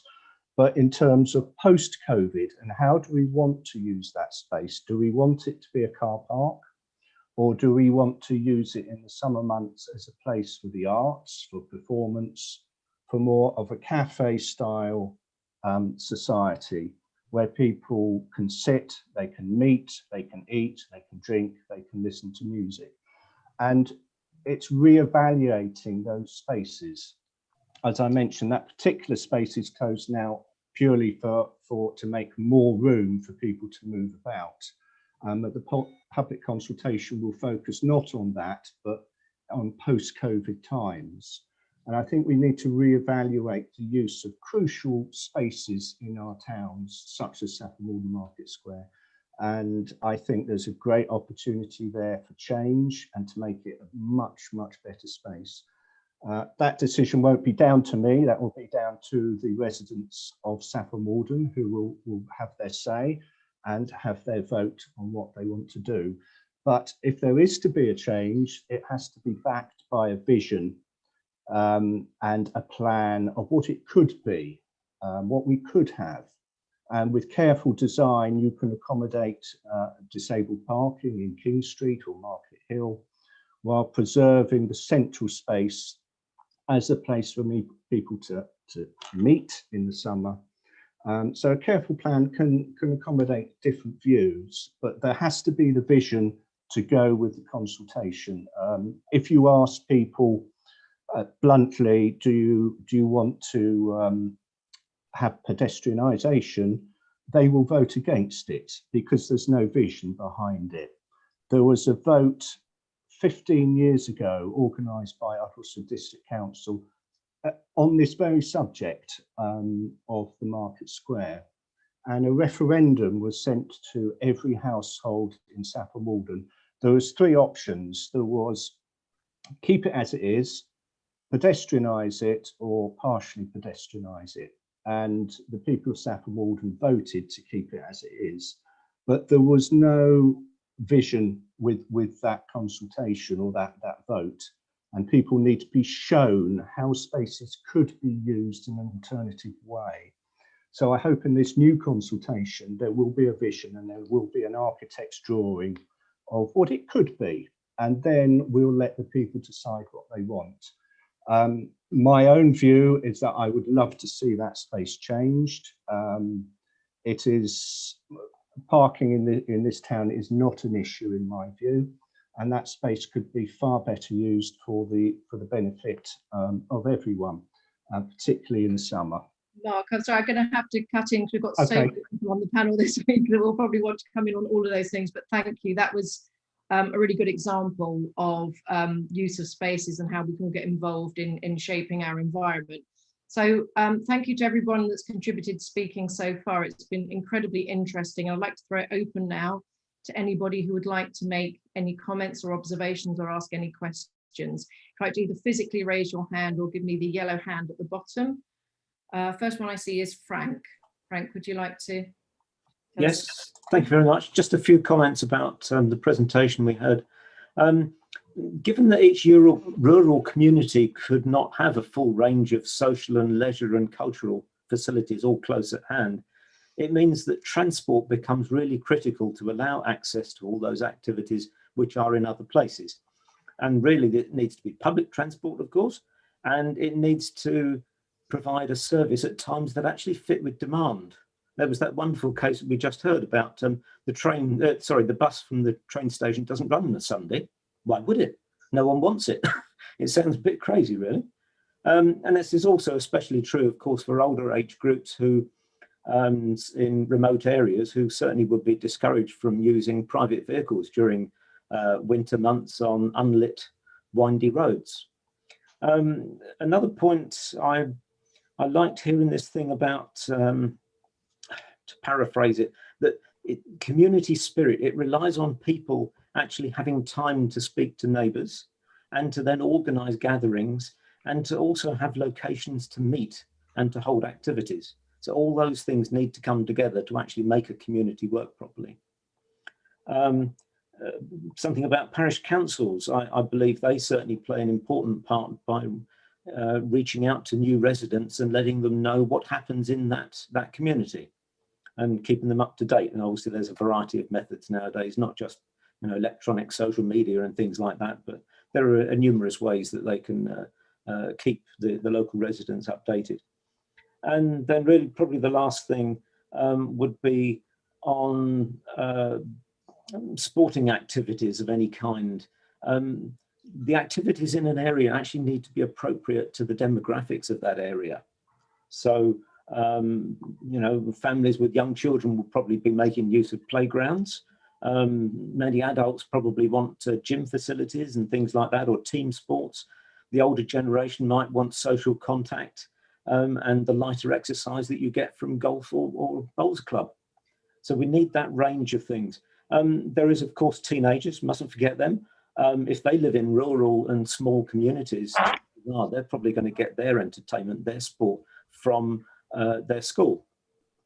but in terms of post-COVID, and how do we want to use that space? Do we want it to be a car park? Or do we want to use it in the summer months as a place for the arts, for performance, for more of a cafe style society where people can sit, they can meet, they can eat, they can drink, they can listen to music. And it's re-evaluating those spaces. As I mentioned, that particular space is closed now purely to make more room for people to move about. But the public consultation will focus not on that, but on post-COVID times. And I think we need to re-evaluate the use of crucial spaces in our towns, such as Saffron Walden Market Square. And I think there's a great opportunity there for change and to make it a much, much better space. That decision won't be down to me, that will be down to the residents of Saffron Walden, who will have their say and have their vote on what they want to do. But if there is to be a change, it has to be backed by a vision and a plan of what it could be, what we could have. And with careful design, you can accommodate disabled parking in King Street or Market Hill, while preserving the central space as a place for people to meet in the summer. So a careful plan can accommodate different views, but there has to be the vision to go with the consultation. If you ask people bluntly, do you want to have pedestrianisation, they will vote against it because there's no vision behind it. There was a vote 15 years ago organised by Uttlesford District Council on this very subject of the Market Square, and a referendum was sent to every household in Saffron Walden. There was three options. There was keep it as it is, pedestrianise it, or partially pedestrianise it. And the people of Saffron Walden voted to keep it as it is, but there was no vision with that consultation or that vote, and people need to be shown how spaces could be used in an alternative way. So I hope in this new consultation there will be a vision and there will be an architect's drawing of what it could be, and then we'll let the people decide what they want. My own view is that I would love to see that space changed. It is parking in this town is not an issue in my view, and that space could be far better used for the benefit of everyone, particularly in the summer. Mark, I'm sorry, I'm going to have to cut in because we've got so Okay. many people on the panel this week that will probably want to come in on all of those things. But thank you. That was a really good example of use of spaces and how we can get involved in shaping our environment. So thank you to everyone that's contributed speaking so far. It's been incredibly interesting. I'd like to throw it open now to anybody who would like to make any comments or observations or ask any questions. Try to either physically raise your hand or give me the yellow hand at the bottom. First one I see is Frank. Frank, would you like to? Yes, thank you very much. Just a few comments about the presentation we heard. Given that each rural community could not have a full range of social and leisure and cultural facilities all close at hand, it means that transport becomes really critical to allow access to all those activities which are in other places. And really it needs to be public transport, of course, and it needs to provide a service at times that actually fit with demand. There was that wonderful case that we just heard about the bus from the train station doesn't run on a Sunday. Why would it? No one wants it. It sounds a bit crazy, really. And this is also especially true, of course, for older age groups who, in remote areas, who certainly would be discouraged from using private vehicles during winter months on unlit, windy roads. Another point I liked hearing this thing about, to paraphrase it, that community spirit, it relies on people actually having time to speak to neighbours and to then organise gatherings and to also have locations to meet and to hold activities. So all those things need to come together to actually make a community work properly. Something about parish councils, I believe they certainly play an important part by reaching out to new residents and letting them know what happens in that community and keeping them up to date. And obviously there's a variety of methods nowadays, not just electronic social media and things like that, but there are numerous ways that they can keep the local residents updated. And then really probably the last thing would be on sporting activities of any kind. The activities in an area actually need to be appropriate to the demographics of that area. So, families with young children will probably be making use of playgrounds. Many adults probably want gym facilities and things like that, or team sports. The older generation might want social contact and the lighter exercise that you get from golf or bowls club. So we need that range of things. There is, of course, teenagers, mustn't forget them. If they live in rural and small communities, they're probably going to get their entertainment, their sport from their school.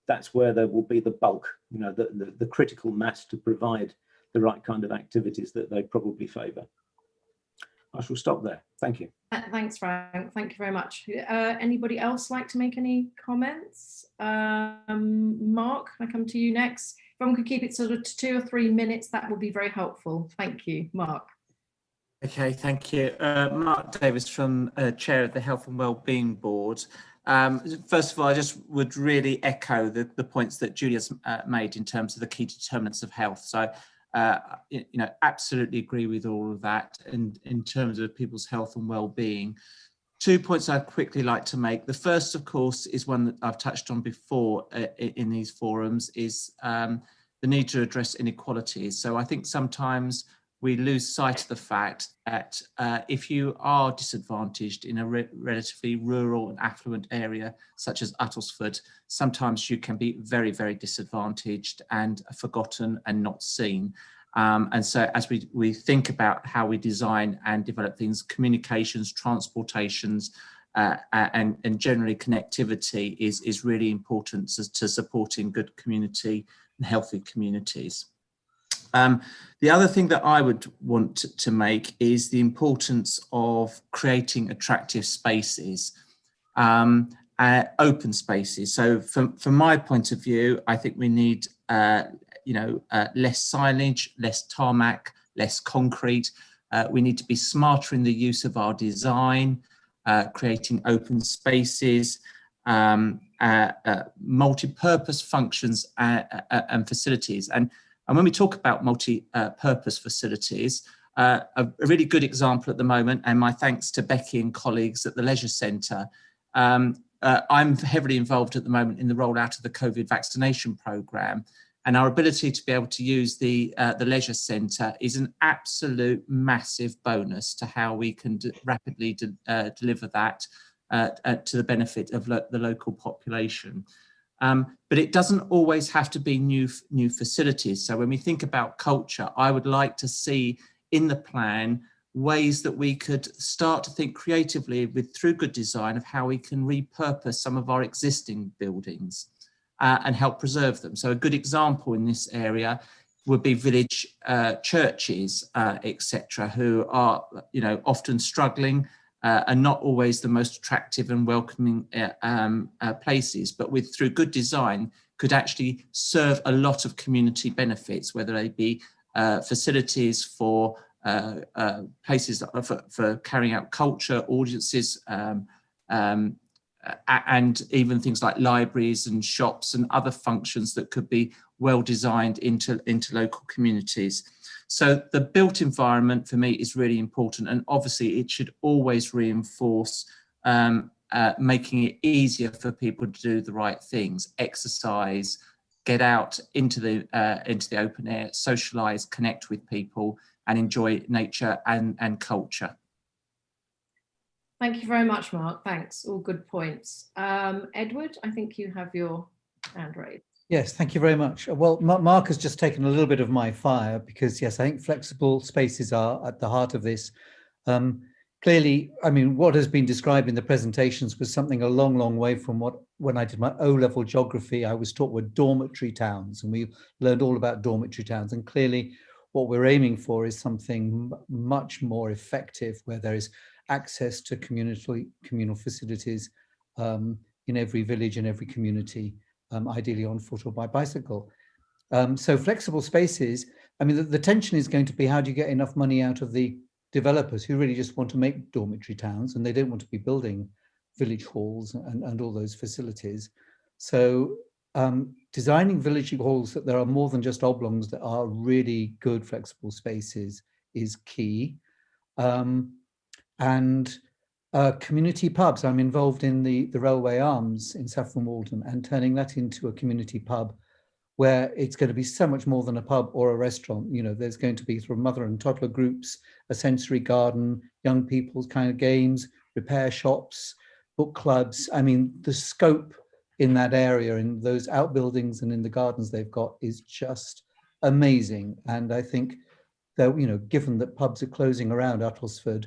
That's where there will be the bulk, the critical mass to provide the right kind of activities that they probably favour. I shall stop there. Thank you. Thanks, Frank. Thank you very much. Anybody else like to make any comments? Mark, can I come to you next? If everyone could keep it sort of to 2 or 3 minutes, that would be very helpful. Thank you, Mark. Okay, thank you. Mark Davis from Chair of the Health and Wellbeing Board. First of all, I just would really echo the points that Julia's made in terms of the key determinants of health. So, absolutely agree with all of that. And in terms of people's health and well-being, 2 points I'd quickly like to make. The first, of course, is one that I've touched on before in these forums, is the need to address inequalities. So I think sometimes we lose sight of the fact that if you are disadvantaged in a relatively rural and affluent area, such as Uttlesford, sometimes you can be very, very disadvantaged and forgotten and not seen. And so as we think about how we design and develop things, communications, transportations, and generally connectivity is really important to supporting good community and healthy communities. The other thing that I would want to make is the importance of creating attractive spaces, open spaces. So from my point of view, I think we need less signage, less tarmac, less concrete. We need to be smarter in the use of our design, creating open spaces. multi-purpose functions and facilities. And when we talk about multi-purpose facilities, a really good example at the moment, and my thanks to Becky and colleagues at the Leisure Centre, I'm heavily involved at the moment in the rollout of the COVID vaccination programme, and our ability to be able to use the Leisure Centre is an absolute massive bonus to how we can rapidly deliver that to the benefit of the local population. But it doesn't always have to be new facilities. So when we think about culture, I would like to see in the plan ways that we could start to think creatively through good design of how we can repurpose some of our existing buildings and help preserve them. So a good example in this area would be village churches, etc., who are, often struggling and not always the most attractive and welcoming places, but through good design could actually serve a lot of community benefits, whether they be facilities for places for carrying out culture, audiences, and even things like libraries and shops and other functions that could be well designed into local communities. So the built environment for me is really important, and obviously it should always reinforce making it easier for people to do the right things, exercise, get out into the open air, socialise, connect with people, and enjoy nature and culture. Thank you very much, Mark. Thanks. All good points. Edward, I think you have your hand raised. Yes, thank you very much. Well, Mark has just taken a little bit of my fire because, yes, I think flexible spaces are at the heart of this. Clearly, I mean, what has been described in the presentations was something a long, long way from when I did my O-level geography, I was taught were dormitory towns, and we learned all about dormitory towns. And clearly, what we're aiming for is something much more effective, where there is access to communal facilities in every village and every community, ideally on foot or by bicycle. So flexible spaces, I mean, the tension is going to be, how do you get enough money out of the developers who really just want to make dormitory towns, and they don't want to be building village halls and all those facilities. So designing village halls that there are more than just oblongs, that are really good flexible spaces, is key. And community pubs, I'm involved in the Railway Arms in Saffron Walden, and turning that into a community pub where it's going to be so much more than a pub or a restaurant. There's going to be sort of mother and toddler groups, a sensory garden, young people's kind of games, repair shops, book clubs. I mean, the scope in that area, in those outbuildings and in the gardens they've got, is just amazing. And I think that, given that pubs are closing around Uttlesford,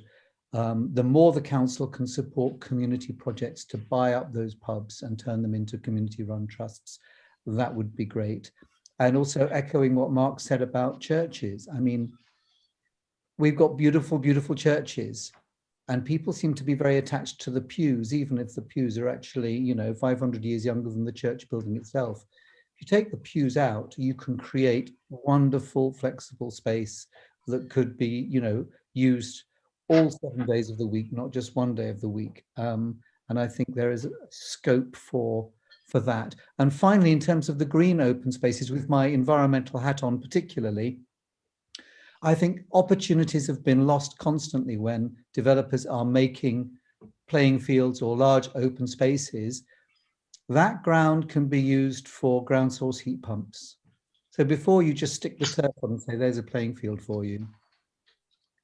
the more the council can support community projects to buy up those pubs and turn them into community-run trusts, that would be great. And also echoing what Mark said about churches. I mean, we've got beautiful, beautiful churches, and people seem to be very attached to the pews, even if the pews are actually, 500 years younger than the church building itself. If you take the pews out, you can create wonderful, flexible space that could be, used all 7 days of the week, not just one day of the week. And I think there is a scope for that. And finally, in terms of the green open spaces, with my environmental hat on particularly, I think opportunities have been lost constantly when developers are making playing fields or large open spaces. That ground can be used for ground source heat pumps. So before you just stick the turf on and say, there's a playing field for you,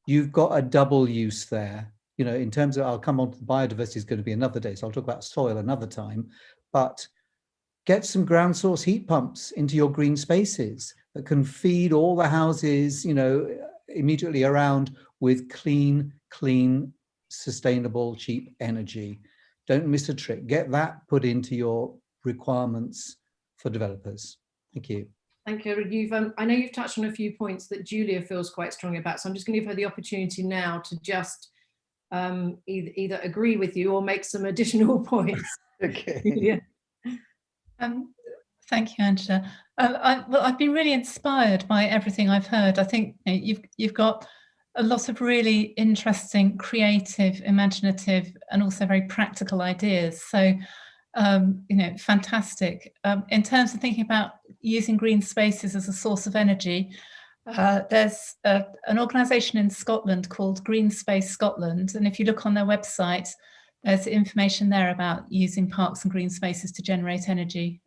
you've got a double use there. In terms of, I'll come on to the biodiversity, is going to be another day, so I'll talk about soil another time, but get some ground source heat pumps into your green spaces that can feed all the houses, immediately around with clean, sustainable, cheap energy. Don't miss a trick. Get that put into your requirements for developers. Thank you. Thank you. I know you've touched on a few points that Julia feels quite strongly about, so I'm just going to give her the opportunity now to just either agree with you or make some additional points. Okay. Yeah. Thank you, Angela. I've been really inspired by everything I've heard. I think you've got a lot of really interesting, creative, imaginative, and also very practical ideas. So you know, fantastic. In terms of thinking about using green spaces as a source of energy, there's an organisation in Scotland called Green Space Scotland, and if you look on their website, there's information there about using parks and green spaces to generate energy.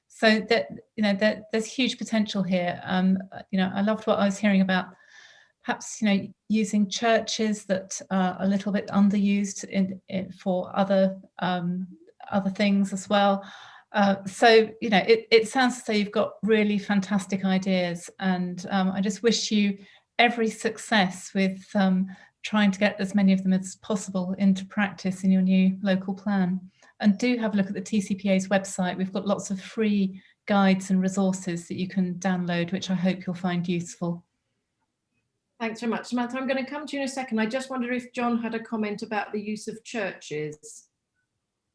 So that, you know, there's huge potential here. You know, I loved what I was hearing about, perhaps, you know, using churches that are a little bit underused for other things as well. So, you know, it sounds as though you've got really fantastic ideas, and I just wish you every success with trying to get as many of them as possible into practice in your new local plan. And do have a look at the TCPA's website. We've got lots of free guides and resources that you can download, which I hope you'll find useful. Thanks very much, Samantha. I'm going to come to you in a second. I just wonder if John had a comment about the use of churches.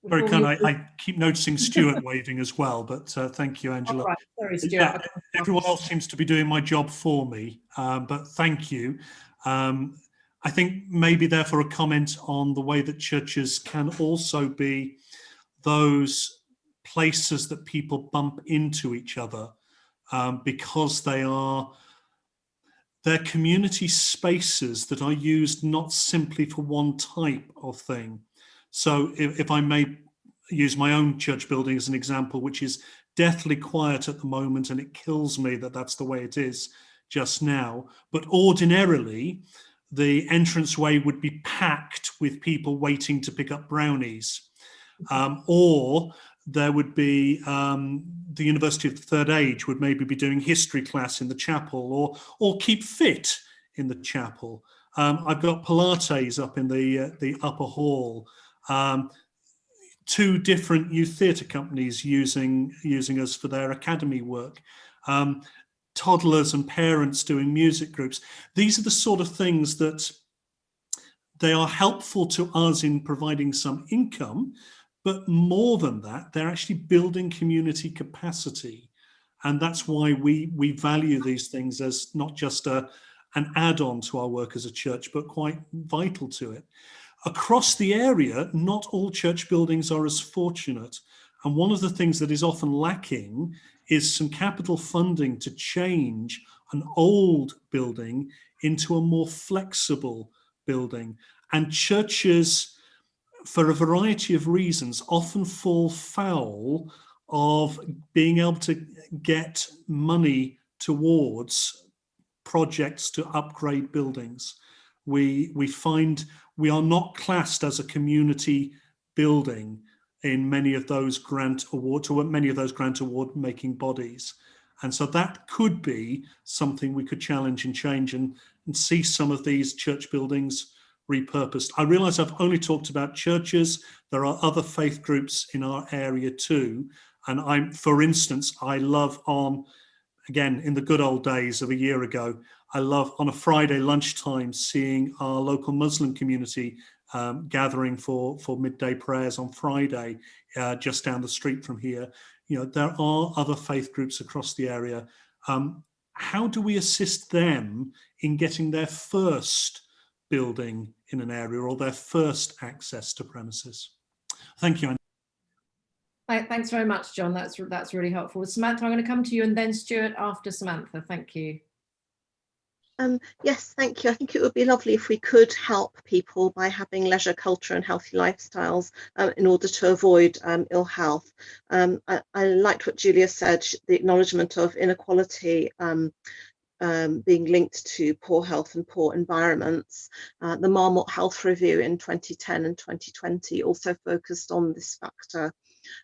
Very kind. I keep noticing Stuart waving as well, but thank you, Angela. Oh, right. Sorry, Stuart. Yeah, everyone else seems to be doing my job for me, but thank you. I think maybe therefore a comment on the way that churches can also be those places that people bump into each other because they're community spaces that are used not simply for one type of thing. So if I may use my own church building as an example, which is deathly quiet at the moment, and it kills me that that's the way it is just now. But ordinarily, the entranceway would be packed with people waiting to pick up brownies. Or there would be the University of the Third Age would maybe be doing history class in the chapel, or keep fit in the chapel. I've got Pilates up in the upper hall. 2 different youth theatre companies using us for their academy work. Toddlers and parents doing music groups. These are the sort of things that they are helpful to us in providing some income, but more than that, they're actually building community capacity. And that's why we value these things as not just an add-on to our work as a church, but quite vital to it. Across the area, not all church buildings are as fortunate. And one of the things that is often lacking is some capital funding to change an old building into a more flexible building. And churches, for a variety of reasons, often fall foul of being able to get money towards projects to upgrade buildings. We find we are not classed as a community building in many of those grant awards, or many of those grant award making bodies. And so that could be something we could challenge and change, and see some of these church buildings repurposed. I realize I've only talked about churches. There are other faith groups in our area too. And for instance, I love again, in the good old days of a year ago, I love on a Friday lunchtime seeing our local Muslim community gathering for midday prayers on Friday, just down the street from here. You know, there are other faith groups across the area. How do we assist them in getting their first building in an area, or their first access to premises? Thank you. Thanks very much, John. That's really helpful. Samantha, I'm going to come to you, and then Stuart after Samantha. Thank you. Yes, thank you. I think it would be lovely if we could help people by having leisure, culture and healthy lifestyles in order to avoid ill health. I liked what Julia said, the acknowledgement of inequality being linked to poor health and poor environments. The Marmot Health Review in 2010 and 2020 also focused on this factor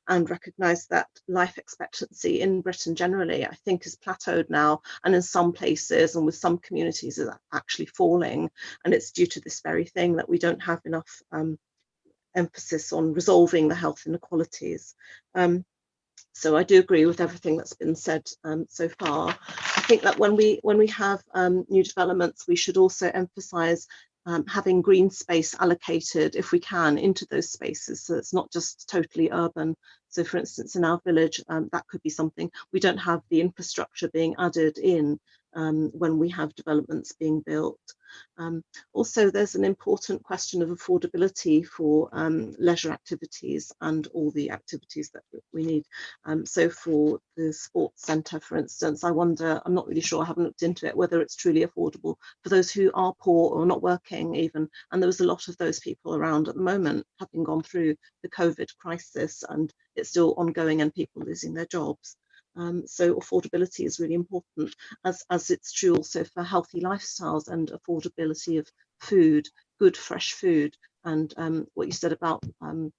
and recognised that life expectancy in Britain generally, I think, has plateaued now, and in some places and with some communities is actually falling. And it's due to this very thing that we don't have enough emphasis on resolving the health inequalities. So I do agree with everything that's been said so far. I think that when we have new developments, we should also emphasise having green space allocated, if we can, into those spaces, so it's not just totally urban. So for instance, in our village, that could be something. We don't have the infrastructure being added in when we have developments being built. Also, there's an important question of affordability for leisure activities and all the activities that we need. So for the sports centre, for instance, I wonder, I'm not really sure, I haven't looked into it, whether it's truly affordable for those who are poor or not working even. And there was a lot of those people around at the moment, having gone through the COVID crisis, and it's still ongoing and people losing their jobs. So affordability is really important, as it's true also for healthy lifestyles and affordability of food, good fresh food, and what you said about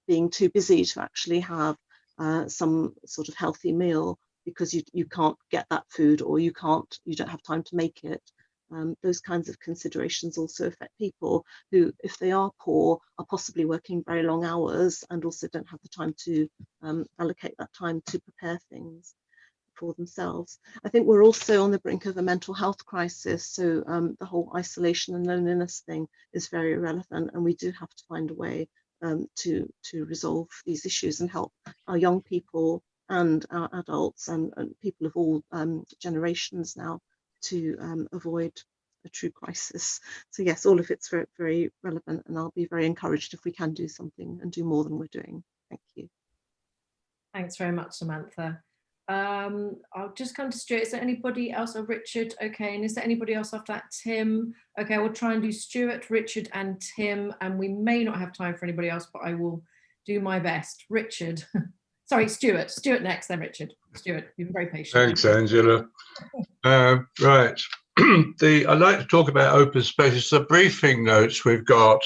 being too busy to actually have some sort of healthy meal because you can't get that food, or you don't have time to make it. Those kinds of considerations also affect people who, if they are poor, are possibly working very long hours and also don't have the time to allocate that time to prepare things for themselves. I think we're also on the brink of a mental health crisis, so the whole isolation and loneliness thing is very relevant, and we do have to find a way to resolve these issues and help our young people and our adults and people of all generations now to avoid a true crisis. So yes, all of it's very, very relevant, and I'll be very encouraged if we can do something and do more than we're doing. Thank you. Thanks very much, Samantha. I'll just come to Stuart. Is there anybody else? Oh, Richard. Okay. And is there anybody else after that? Tim. Okay, we'll try and do Stuart, Richard, and Tim. And we may not have time for anybody else, but I will do my best. Richard. Sorry, Stuart. Stuart next, then Richard. Stuart, you've been very patient. Thanks, Angela. Right. I'd like to talk about open spaces. The briefing notes we've got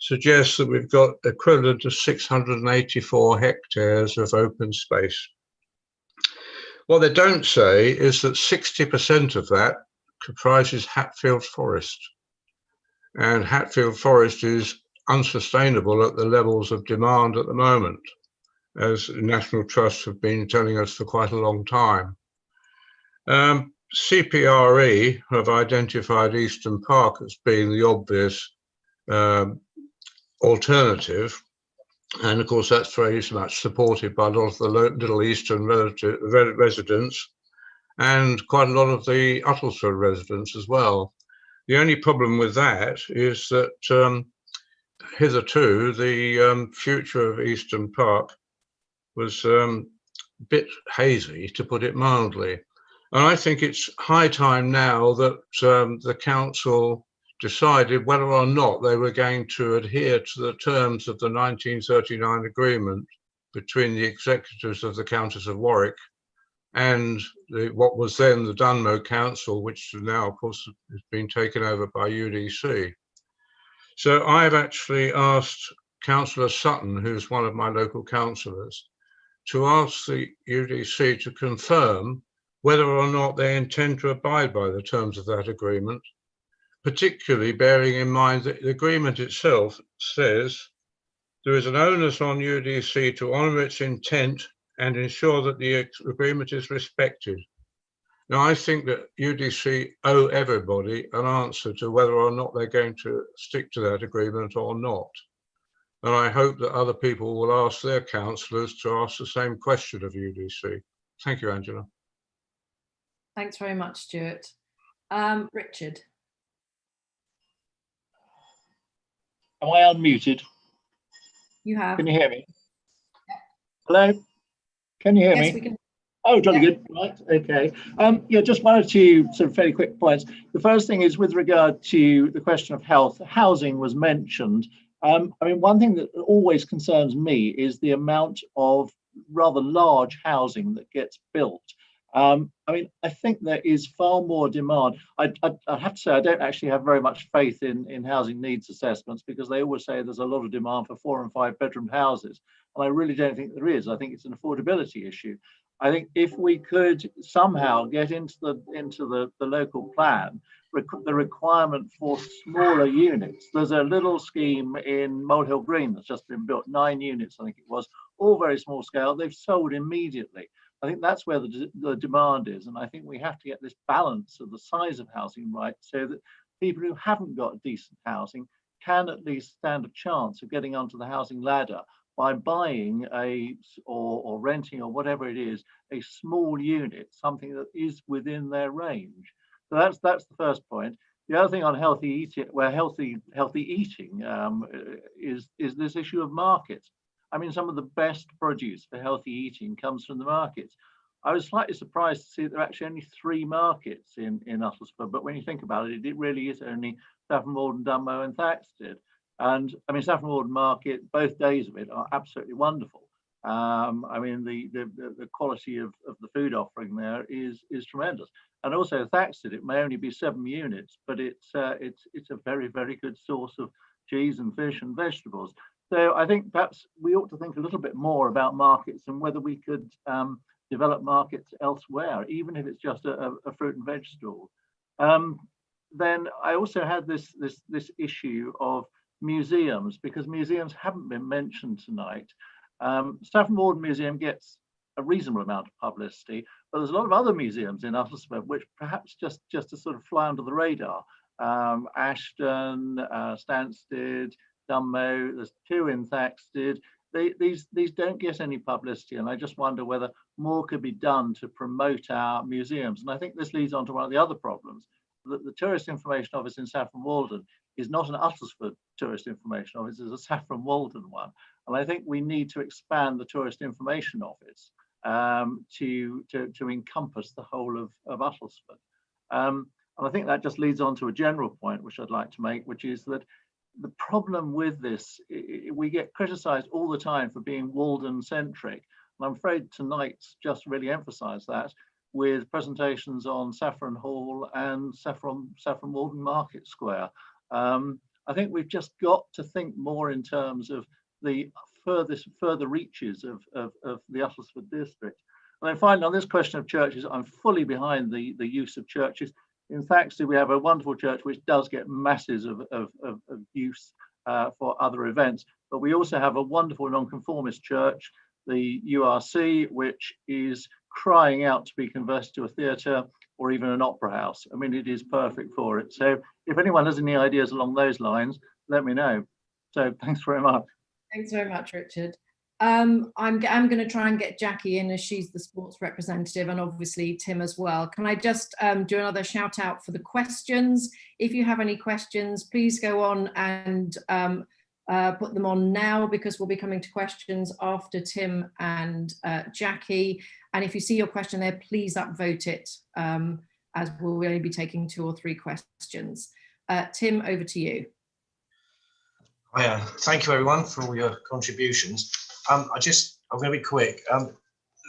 suggest that we've got equivalent to 684 hectares of open space. What they don't say is that 60% of that comprises Hatfield Forest. And Hatfield Forest is unsustainable at the levels of demand at the moment, as National Trusts have been telling us for quite a long time. CPRE have identified Eastern Park as being the obvious alternative. And of course, that's very much supported by a lot of the Little Eastern residents and quite a lot of the Uttlesford residents as well. The only problem with that is that hitherto the future of Eastern Park was a bit hazy, to put it mildly. And I think it's high time now that the council decided whether or not they were going to adhere to the terms of the 1939 agreement between the executives of the Countess of Warwick and what was then the Dunmow Council, which now, of course, has been taken over by UDC. So I've actually asked Councillor Sutton, who's one of my local councillors, to ask the UDC to confirm whether or not they intend to abide by the terms of that agreement, particularly bearing in mind that the agreement itself says there is an onus on UDC to honour its intent and ensure that the agreement is respected. Now, I think that UDC owe everybody an answer to whether or not they're going to stick to that agreement or not. And I hope that other people will ask their councillors to ask the same question of UDC. Thank you, Angela. Thanks very much, Stuart. Richard. Am I unmuted? You have. Can you hear me? Hello? Can you hear me? Yes, we can. Oh, jolly good. Right. Okay. Yeah, just one or two sort of fairly quick points. The first thing is with regard to the question of health. Housing was mentioned. I mean, one thing that always concerns me is the amount of rather large housing that gets built. I mean, I think there is far more demand. I have to say, I don't actually have very much faith in housing needs assessments, because they always say there's a lot of demand for 4 and 5 bedroom houses. And I really don't think there is. I think it's an affordability issue. I think if we could somehow get into the local plan, the requirement for smaller units. There's a little scheme in Molehill Green that's just been built, 9 units, I think it was, all very small scale. They've sold immediately. I think that's where the demand is. And I think we have to get this balance of the size of housing right, so that people who haven't got decent housing can at least stand a chance of getting onto the housing ladder by buying or renting or whatever it is, a small unit, something that is within their range. So that's the first point. The other thing on healthy eating, where healthy eating is this issue of markets. I mean, some of the best produce for healthy eating comes from the markets. I was slightly surprised to see that there are actually only 3 markets in Uttlesford, but when you think about it, it really is only Saffron Walden, Dunmow and Thaxted. And I mean, Saffron Walden Market, both days of it are absolutely wonderful. I mean, the quality of the food offering there is tremendous. And also Thaxted, it may only be 7 units, but it's a very, very good source of cheese and fish and vegetables. So I think perhaps we ought to think a little bit more about markets and whether we could develop markets elsewhere, even if it's just a fruit and veg stall. Then I also had this issue of museums, because museums haven't been mentioned tonight. Saffron Walden Museum gets a reasonable amount of publicity, but there's a lot of other museums in Uttlesford which perhaps just to sort of fly under the radar. Ashton, Stansted, Dunmow, there's 2 in Thaxted. These don't get any publicity, and I just wonder whether more could be done to promote our museums. And I think this leads on to one of the other problems, that the Tourist Information Office in Saffron Walden is not an Uttlesford Tourist Information Office, it's a Saffron Walden one. And I think we need to expand the Tourist Information Office to encompass the whole of Uttlesford. And I think that just leads on to a general point which I'd like to make, which is that the problem with this, we get criticised all the time for being Walden-centric. And I'm afraid tonight's just really emphasised that with presentations on Saffron Hall and Saffron Walden Market Square. I think we've just got to think more in terms of the further reaches of the Uttlesford district. And then finally, on this question of churches, I'm fully behind the use of churches. In Thaxted, we have a wonderful church which does get masses of use for other events, but we also have a wonderful nonconformist church, the URC, which is crying out to be converted to a theatre or even an opera house. I mean, it is perfect for it. So if anyone has any ideas along those lines, let me know. So thanks very much. Thanks very much, Richard. I'm going to try and get Jackie in, as she's the sports representative, and obviously Tim as well. Can I just do another shout out for the questions? If you have any questions, please go on and put them on now, because we'll be coming to questions after Tim and Jackie. And if you see your question there, please upvote it, as we'll only be taking 2 or 3 questions. Tim, over to you. Thank you everyone for all your contributions. I'm going to be quick.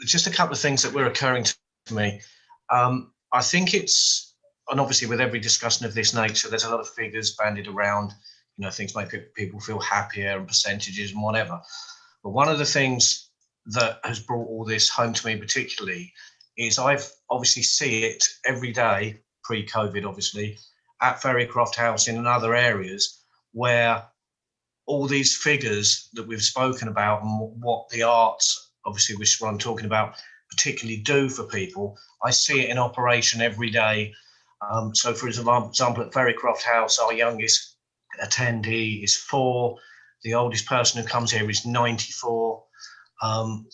Just a couple of things that were occurring to me. I think it's, and obviously with every discussion of this nature, there's a lot of figures bandied around, you know, things make people feel happier and percentages and whatever. But one of the things that has brought all this home to me particularly is I've obviously see it every day, pre-COVID obviously, at Ferrycroft House and in other areas where all these figures that we've spoken about and what the arts, obviously, which is what I'm talking about, particularly do for people, I see it in operation every day. So for example, at Ferrycroft House, our youngest attendee is 4. The oldest person who comes here is 94.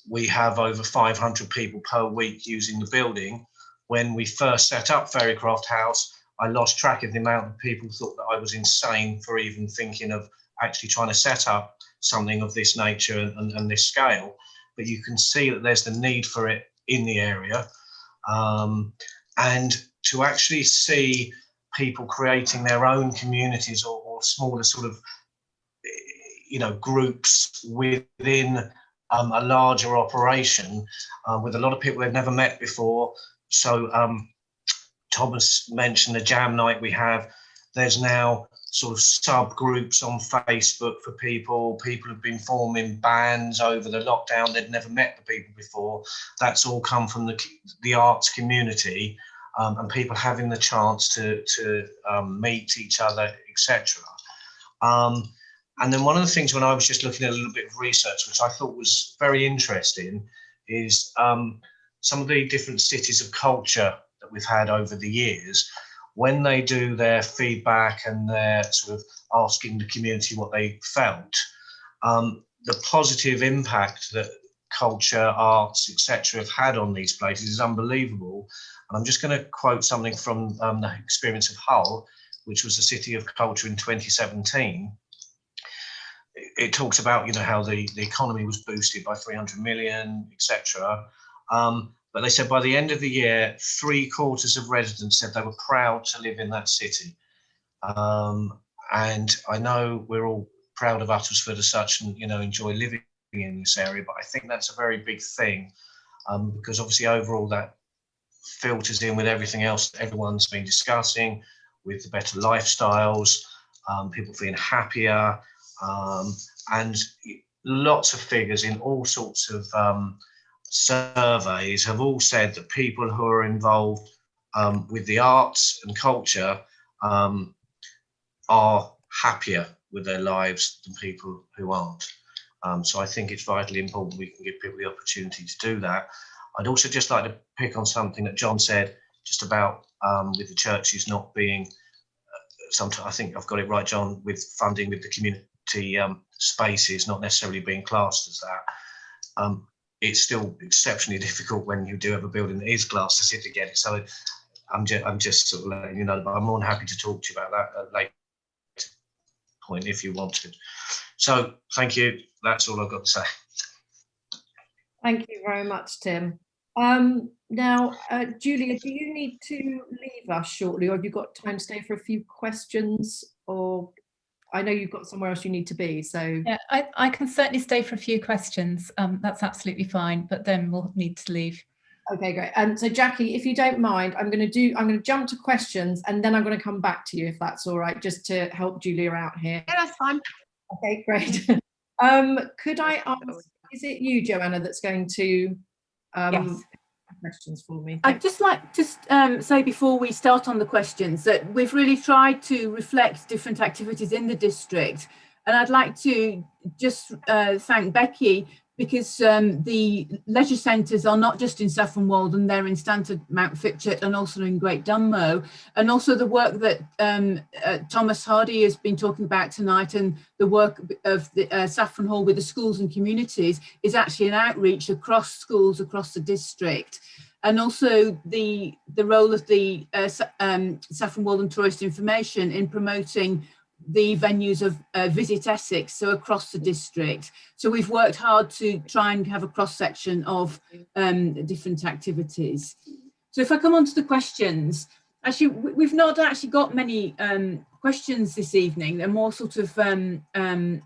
We have over 500 people per week using the building. When we first set up Ferrycroft House, I lost track of the amount of people who thought that I was insane for even thinking of actually trying to set up something of this nature and this scale. But you can see that there's the need for it in the area. And to actually see people creating their own communities or smaller sort of, you know, groups within a larger operation with a lot of people they've never met before. So Thomas mentioned the jam night we have. There's now sort of subgroups on Facebook for people. People have been forming bands over the lockdown. They'd never met the people before. That's all come from the arts community and people having the chance to meet each other, etc. And then one of the things when I was just looking at a little bit of research, which I thought was very interesting, is some of the different cities of culture that we've had over the years. When they do their feedback and they're sort of asking the community what they felt, the positive impact that culture, arts, etc. have had on these places is unbelievable. Hall. And I'm just going to quote something from the experience of Hull, which was the City of Culture in 2017. It talks about, you know, how the economy was boosted by 300 million, etc. But they said by the end of the year, 3/4 of residents said they were proud to live in that city. And I know we're all proud of Uttlesford as such, and you know, enjoy living in this area. But I think that's a very big thing, because obviously overall that filters in with everything else that everyone's been discussing, with the better lifestyles, people feeling happier, and lots of figures in all sorts of surveys have all said that people who are involved with the arts and culture are happier with their lives than people who aren't. So I think it's vitally important we can give people the opportunity to do that. I'd also just like to pick on something that John said just about with the churches not being, sometimes I think I've got it right, John, with funding with the community spaces not necessarily being classed as that. It's still exceptionally difficult when you do have a building that is classed as it to get it. So I'm just sort of letting you know, but I'm more than happy to talk to you about that at a later point if you want to. So thank you. That's all I've got to say. Thank you very much, Tim. Now, Julia, do you need to leave us shortly, or have you got time to stay for a few questions? Or I know you've got somewhere else you need to be, so. Yeah, I can certainly stay for a few questions. That's absolutely fine, but then we'll need to leave. Okay, great. So Jackie, if you don't mind, I'm going to jump to questions and then I'm going to come back to you if that's all right, just to help Julia out here. Yeah, that's fine. Okay, great. Could I ask, is it you, Joanna, that's going to Yes. questions for me? I'd just like to say before we start on the questions that we've really tried to reflect different activities in the district, and I'd like to just thank Becky, because the leisure centres are not just in Saffron Walden, they're in Stanford, Mount Fitchett, and also in Great Dunmow. And also the work that Thomas Hardy has been talking about tonight, and the work of the Saffron Hall with the schools and communities is actually an outreach across schools across the district. And also the role of the Saffron Walden Tourist Information in promoting the venues of Visit Essex, so across the district. So we've worked hard to try and have a cross-section of different activities. So if I come on to the questions, actually we've not actually got many questions this evening. They're more sort of comments,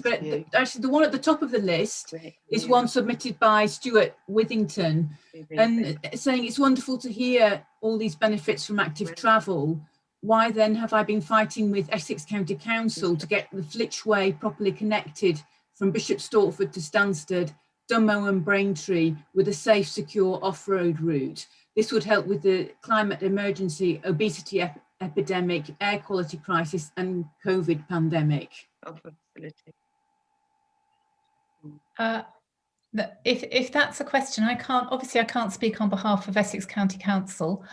but actually the one at the top of the list is one submitted by Stuart Withington, and saying it's wonderful to hear all these benefits from active travel. Why then have I been fighting with Essex County Council to get the Flitchway properly connected from Bishop Stortford to Stansted, Dunmow and Braintree with a safe, secure off-road route? This would help with the climate emergency, obesity epidemic, air quality crisis and COVID pandemic. If that's a question, I can't speak on behalf of Essex County Council.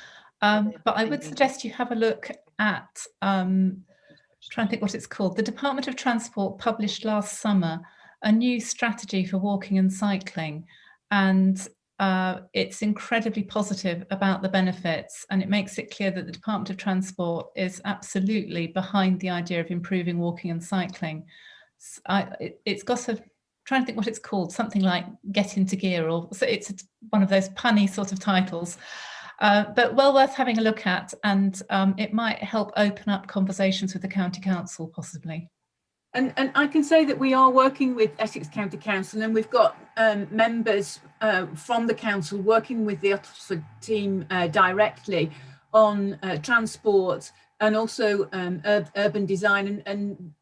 But I would suggest you have a look at, trying to think what it's called. The Department of Transport published last summer a new strategy for walking and cycling, and it's incredibly positive about the benefits, and it makes it clear that the Department of Transport is absolutely behind the idea of improving walking and cycling. It's got a, trying to think what it's called, something like Get Into Gear, or so it's one of those punny sort of titles. But well worth having a look at, and it might help open up conversations with the County Council possibly. And I can say that we are working with Essex County Council, and we've got members from the council working with the Uttlesford team directly on transport and also urban design and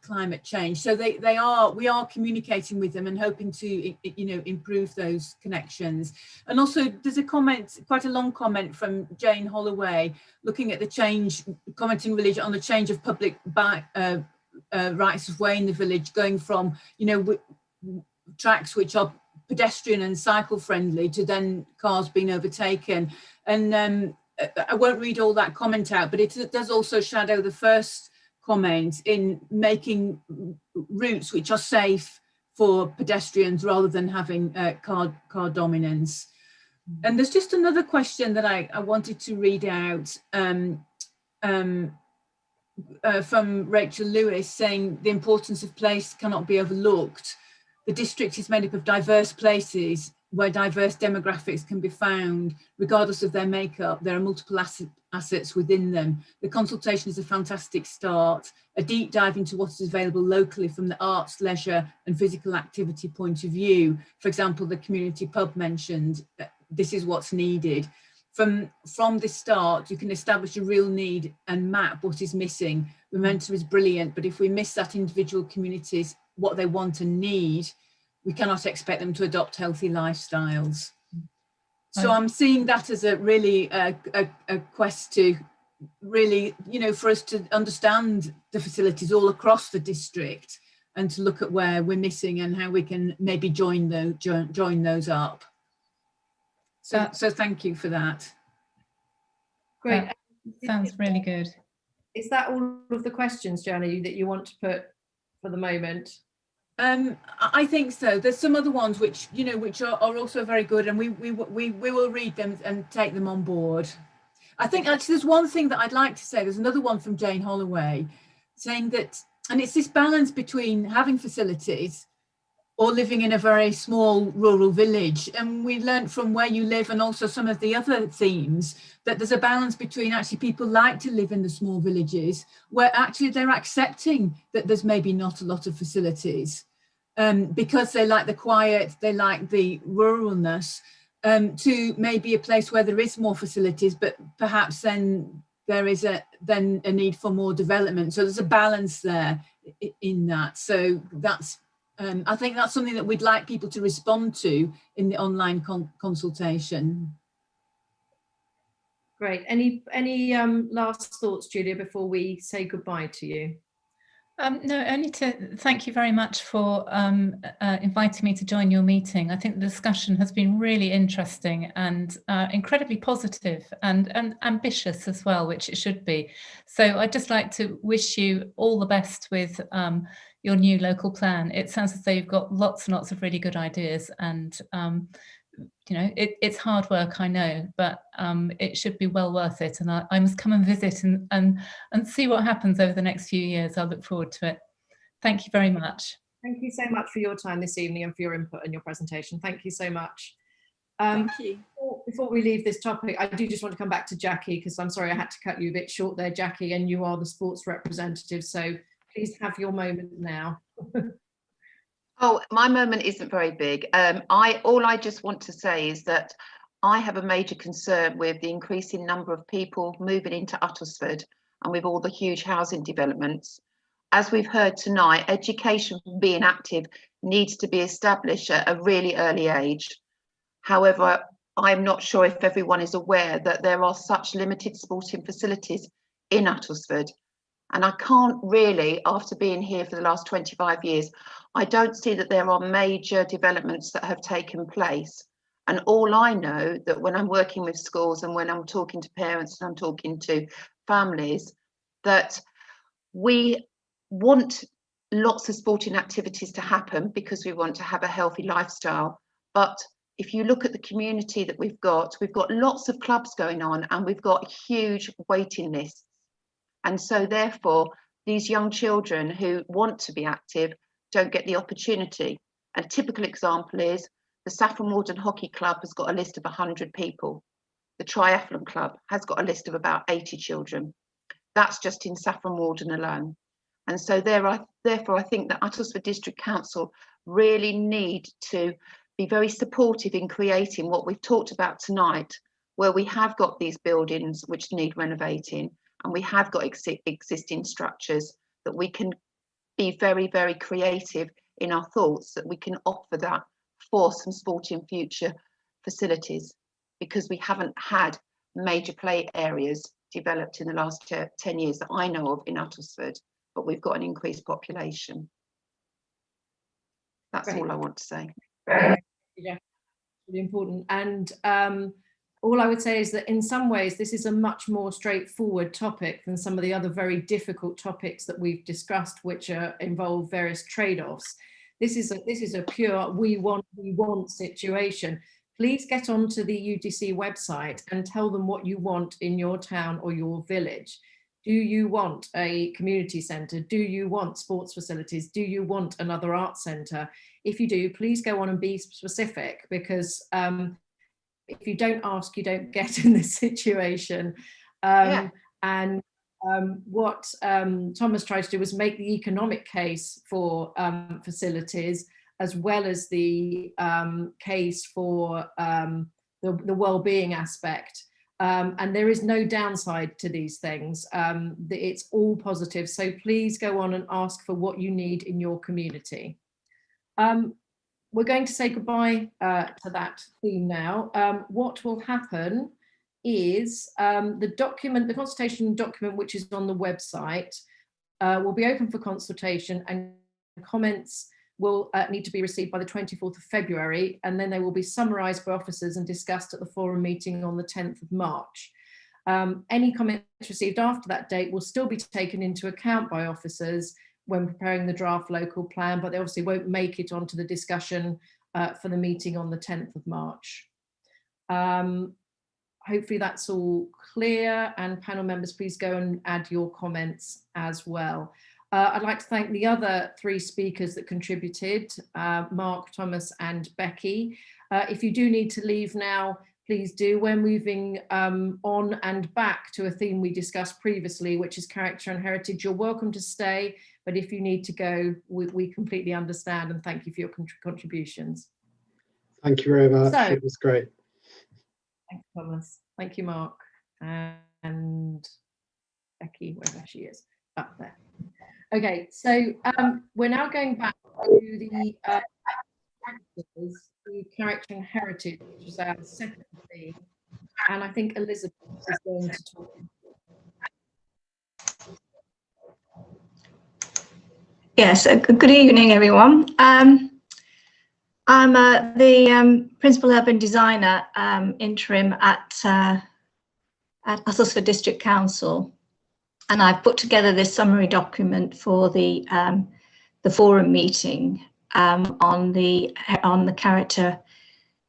climate change. So we are communicating with them and hoping to improve those connections. And also there's a comment, quite a long comment from Jane Holloway, looking at the change, commenting really on the change of public rights of way in the village, going from tracks which are pedestrian and cycle friendly to then cars being overtaken. And I won't read all that comment out, but it does also shadow the first comment in making routes which are safe for pedestrians rather than having car dominance. And there's just another question that I wanted to read out from Rachel Lewis, saying the importance of place cannot be overlooked. The district is made up of diverse places where diverse demographics can be found. Regardless of their makeup, there are multiple assets within them. The consultation is a fantastic start, a deep dive into what is available locally from the arts, leisure and physical activity point of view. For example, the community pub mentioned, this is what's needed. From the start, you can establish a real need and map what is missing. Momentum is brilliant, but if we miss that individual communities, what they want and need, we cannot expect them to adopt healthy lifestyles. So I'm seeing that as a really a quest to really, you know, for us to understand the facilities all across the district and to look at where we're missing and how we can maybe join those up. So thank you for that. Great. Sounds really good. Is that all of the questions, Joanna, that you want to put for the moment? I think so. There's some other ones which, you know, which are also very good, and we will read them and take them on board. I think actually there's one thing that I'd like to say. There's another one from Jane Holloway saying that, and it's this balance between having facilities or living in a very small rural village. And we learned from Where You Live and also some of the other themes that there's a balance between actually people like to live in the small villages where actually they're accepting that there's maybe not a lot of facilities because they like the quiet, they like the ruralness, to maybe a place where there is more facilities, but perhaps then there is a need for more development. So there's a balance there in that. So that's I think that's something that we'd like people to respond to in the online consultation. Great. Any last thoughts, Julia, before we say goodbye to you? No, only to thank you very much for inviting me to join your meeting. I think the discussion has been really interesting and incredibly positive and ambitious as well, which it should be. So I'd just like to wish you all the best with your new local plan. It sounds as though you've got lots and lots of really good ideas, and you know, it's hard work, I know, but it should be well worth it. And I must come and visit and see what happens over the next few years. I look forward to it. Thank you very much. Thank you so much for your time this evening and for your input and your presentation. Thank you so much. Thank you. Before we leave this topic, I do just want to come back to Jackie, because I'm sorry I had to cut you a bit short there, Jackie, and you are the sports representative. So please have your moment now. Oh, my moment isn't very big. All I just want to say is that I have a major concern with the increasing number of people moving into Uttlesford and with all the huge housing developments. As we've heard tonight, education for being active needs to be established at a really early age. However, I'm not sure if everyone is aware that there are such limited sporting facilities in Uttlesford. And I can't really, after being here for the last 25 years, I don't see that there are major developments that have taken place. And all I know that when I'm working with schools and when I'm talking to parents and I'm talking to families, that we want lots of sporting activities to happen because we want to have a healthy lifestyle. But if you look at the community that we've got lots of clubs going on and we've got huge waiting lists. And so therefore, these young children who want to be active don't get the opportunity. A typical example is the Saffron Walden Hockey Club has got a list of 100 people. The Triathlon Club has got a list of about 80 children. That's just in Saffron Walden alone. And so therefore, I think that Uttlesford District Council really need to be very supportive in creating what we've talked about tonight, where we have got these buildings which need renovating, and we have got existing structures that we can be very, very creative in our thoughts, that we can offer that for some sporting future facilities, because we haven't had major play areas developed in the last 10 years that I know of in Uttlesford, but we've got an increased population. That's all I want to say. Yeah, really important. And all I would say is that in some ways, this is a much more straightforward topic than some of the other very difficult topics that we've discussed, which involve various trade-offs. This is a pure we want situation. please get onto the UDC website and tell them what you want in your town or your village. Do you want a community centre? Do you want sports facilities? Do you want another arts centre? If you do, please go on and be specific, because if you don't ask, you don't get in this situation. And what Thomas tried to do was make the economic case for facilities, as well as the case for the well-being aspect. And there is no downside to these things. It's all positive. So please go on and ask for what you need in your community. We're going to say goodbye to that theme now. What will happen is the document, the consultation document, which is on the website, will be open for consultation, and comments will need to be received by the 24th of February, and then they will be summarised by officers and discussed at the forum meeting on the 10th of March. Any comments received after that date will still be taken into account by officers when preparing the draft local plan, but they obviously won't make it onto the discussion for the meeting on the 10th of March. Hopefully that's all clear, and panel members, please go and add your comments as well. I'd like to thank the other 3 speakers that contributed, Mark, Thomas and Becky. If you do need to leave now, please do. We're moving on and back to a theme we discussed previously, which is character and heritage. You're welcome to stay, but if you need to go, we completely understand, and thank you for your contributions. Thank you very much. So, it was great. Thanks, Thomas. Thank you, Mark. And Becky, wherever she is, up there. Okay, so we're now going back to the character and heritage, which is our second theme. And I think Elizabeth is going to talk. Yes, good evening, everyone. I'm the Principal Urban Designer interim at Uttlesford District Council, and I've put together this summary document for the forum meeting on the character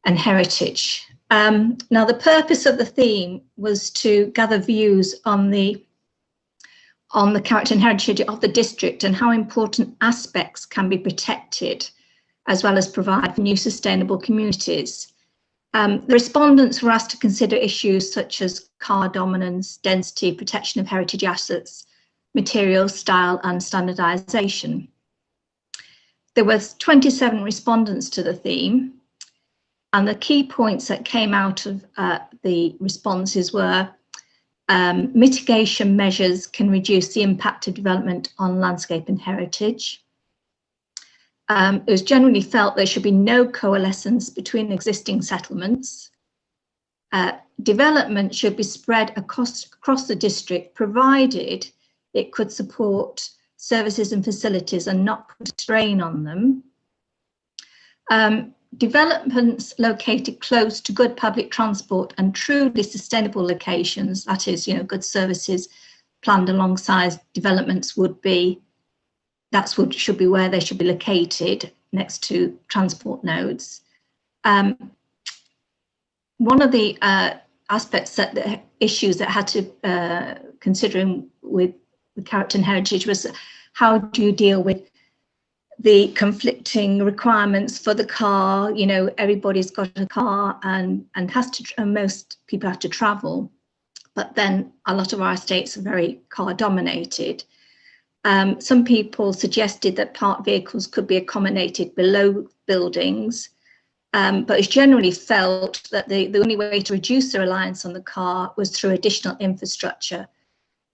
and heritage. Now, the purpose of the theme was to gather views on the character and heritage of the district and how important aspects can be protected, as well as provide for new sustainable communities. The respondents were asked to consider issues such as car dominance, density, protection of heritage assets, materials, style and standardisation. There were 27 respondents to the theme, and the key points that came out of the responses were mitigation measures can reduce the impact of development on landscape and heritage. It was generally felt there should be no coalescence between existing settlements. Development should be spread across the district, provided it could support services and facilities and not put a strain on them. Developments located close to good public transport and truly sustainable locations, that is, good services planned alongside developments should be where they should be located, next to transport nodes. One of the aspects that the issues that had to considering with the character and heritage was how do you deal with the conflicting requirements for the car? Everybody's got a car and most people have to travel, but then a lot of our estates are very car dominated. Some people suggested that parked vehicles could be accommodated below buildings, but it's generally felt that the only way to reduce the reliance on the car was through additional infrastructure,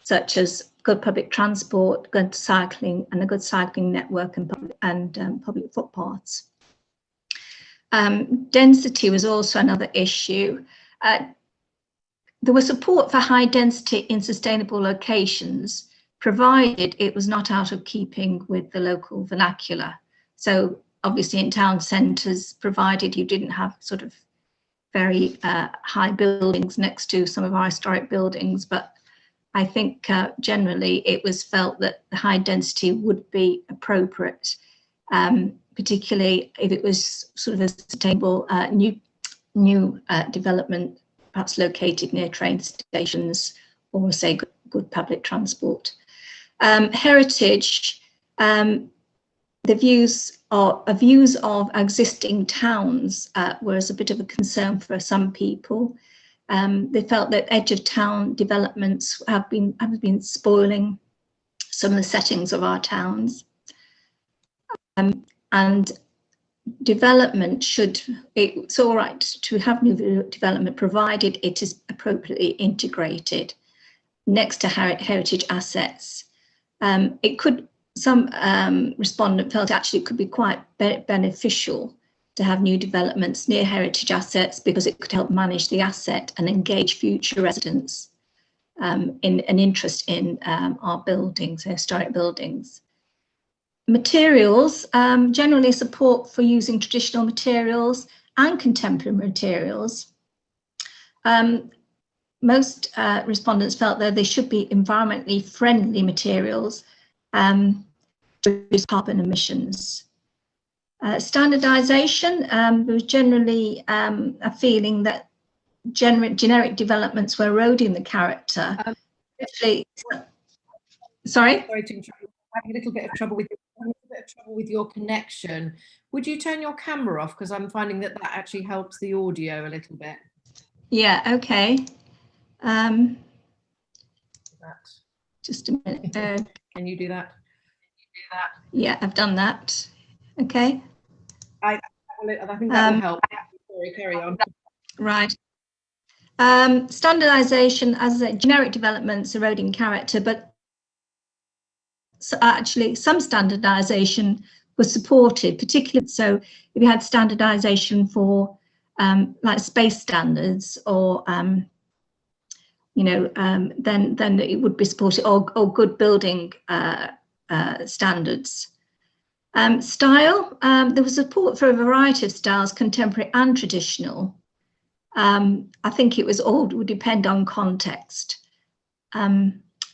such as good public transport, good cycling, and a good cycling network and public footpaths. Density was also another issue. There was support for high density in sustainable locations, provided it was not out of keeping with the local vernacular. So obviously in town centres, provided you didn't have sort of very high buildings next to some of our historic buildings, but I think generally it was felt that the high density would be appropriate, particularly if it was sort of a sustainable new new development, perhaps located near train stations or say good public transport. Heritage, the views of existing towns was a bit of a concern for some people. They felt that edge of town developments have been spoiling some of the settings of our towns. And development it's all right to have new development provided it is appropriately integrated next to heritage assets. Some respondent felt actually it could be quite beneficial to have new developments near heritage assets because it could help manage the asset and engage future residents in an interest in our buildings, historic buildings. Materials, generally support for using traditional materials and contemporary materials. Most respondents felt that they should be environmentally friendly materials to reduce carbon emissions. Standardization, there was generally a feeling that generic developments were eroding the character. Sorry to interrupt. I'm having a little bit of trouble with your connection. Would you turn your camera off, because I'm finding that actually helps the audio a little bit. Yeah, okay. Just a minute. Can you do that? Yeah, I've done that. Okay. I think that will help. Sorry, carry on. Right. Standardization, as I said, generic developments eroding character, but actually some standardization was supported, particularly so if you had standardization for like space standards or then it would be supported, or good building standards. Style, there was support for a variety of styles, contemporary and traditional. I think it was all would depend on context.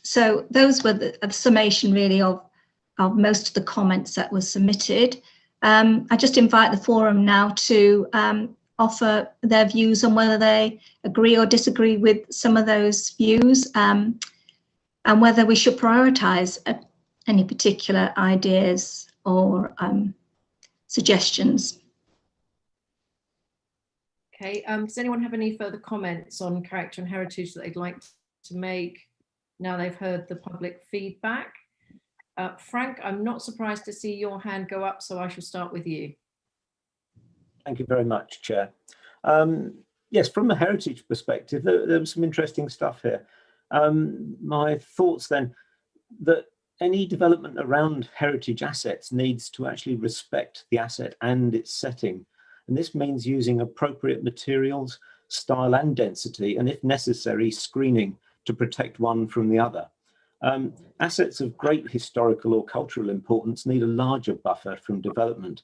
So those were the summation really of most of the comments that were submitted. I just invite the forum now to offer their views on whether they agree or disagree with some of those views, and whether we should prioritise any particular ideas or suggestions. Okay, does anyone have any further comments on character and heritage that they'd like to make now they've heard the public feedback? Frank, I'm not surprised to see your hand go up, so I shall start with you. Thank you very much, Chair. Yes, from a heritage perspective, there was some interesting stuff here. My thoughts then, that any development around heritage assets needs to actually respect the asset and its setting. And this means using appropriate materials, style and density, and if necessary, screening to protect one from the other. Assets of great historical or cultural importance need a larger buffer from development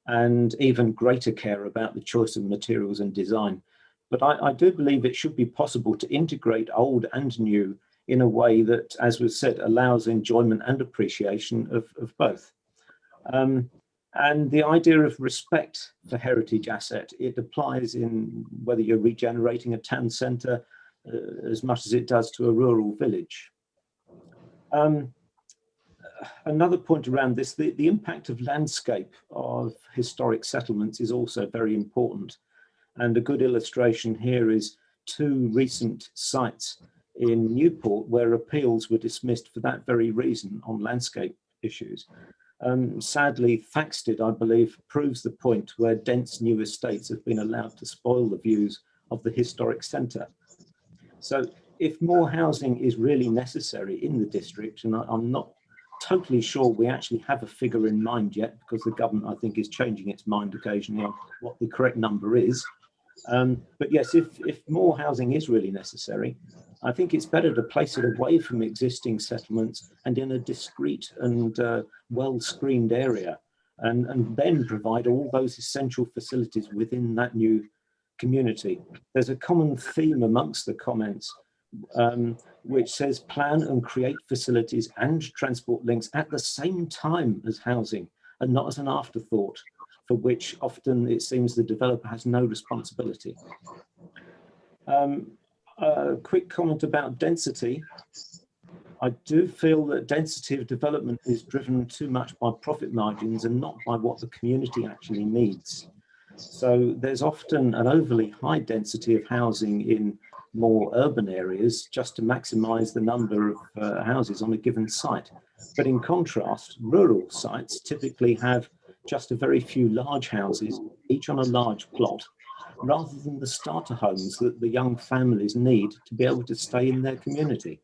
and even greater care about the choice of materials and design. But I do believe it should be possible to integrate old and new in a way that, as was said, allows enjoyment and appreciation of both. And the idea of respect for heritage asset, it applies in whether you're regenerating a town centre as much as it does to a rural village. Another point around this, the impact of landscape of historic settlements is also very important. And a good illustration here is two recent sites in Newport where appeals were dismissed for that very reason on landscape issues. Sadly, Thaxted, I believe, proves the point where dense new estates have been allowed to spoil the views of the historic centre. So if more housing is really necessary in the district, and I'm not totally sure we actually have a figure in mind yet, because the government, I think, is changing its mind occasionally on what the correct number is. But yes, if more housing is really necessary, I think it's better to place it away from existing settlements and in a discreet and well-screened area, and then provide all those essential facilities within that new community. There's a common theme amongst the comments, which says plan and create facilities and transport links at the same time as housing and not as an afterthought. for which often it seems the developer has no responsibility. A quick comment about density. I do feel that density of development is driven too much by profit margins and not by what the community actually needs. So there's often an overly high density of housing in more urban areas just to maximize the number of houses on a given site. But in contrast, rural sites typically have just a very few large houses, each on a large plot, rather than the starter homes that the young families need to be able to stay in their community.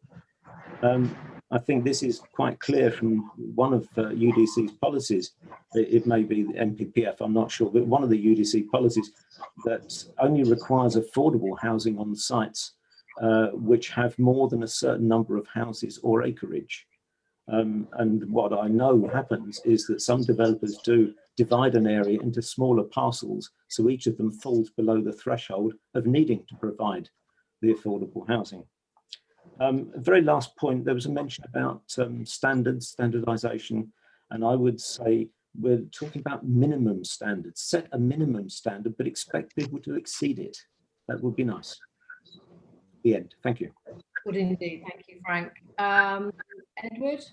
I think this is quite clear from one of UDC's policies. It may be the MPPF, I'm not sure, but one of the UDC policies that only requires affordable housing on sites which have more than a certain number of houses or acreage. And what I know happens is that some developers do divide an area into smaller parcels, so each of them falls below the threshold of needing to provide the affordable housing. Very last point, there was a mention about standardization, and I would say we're talking about minimum standards. Set a minimum standard, but expect people to exceed it. That would be nice. The end. Thank you. Good indeed. Thank you, Frank. Edward?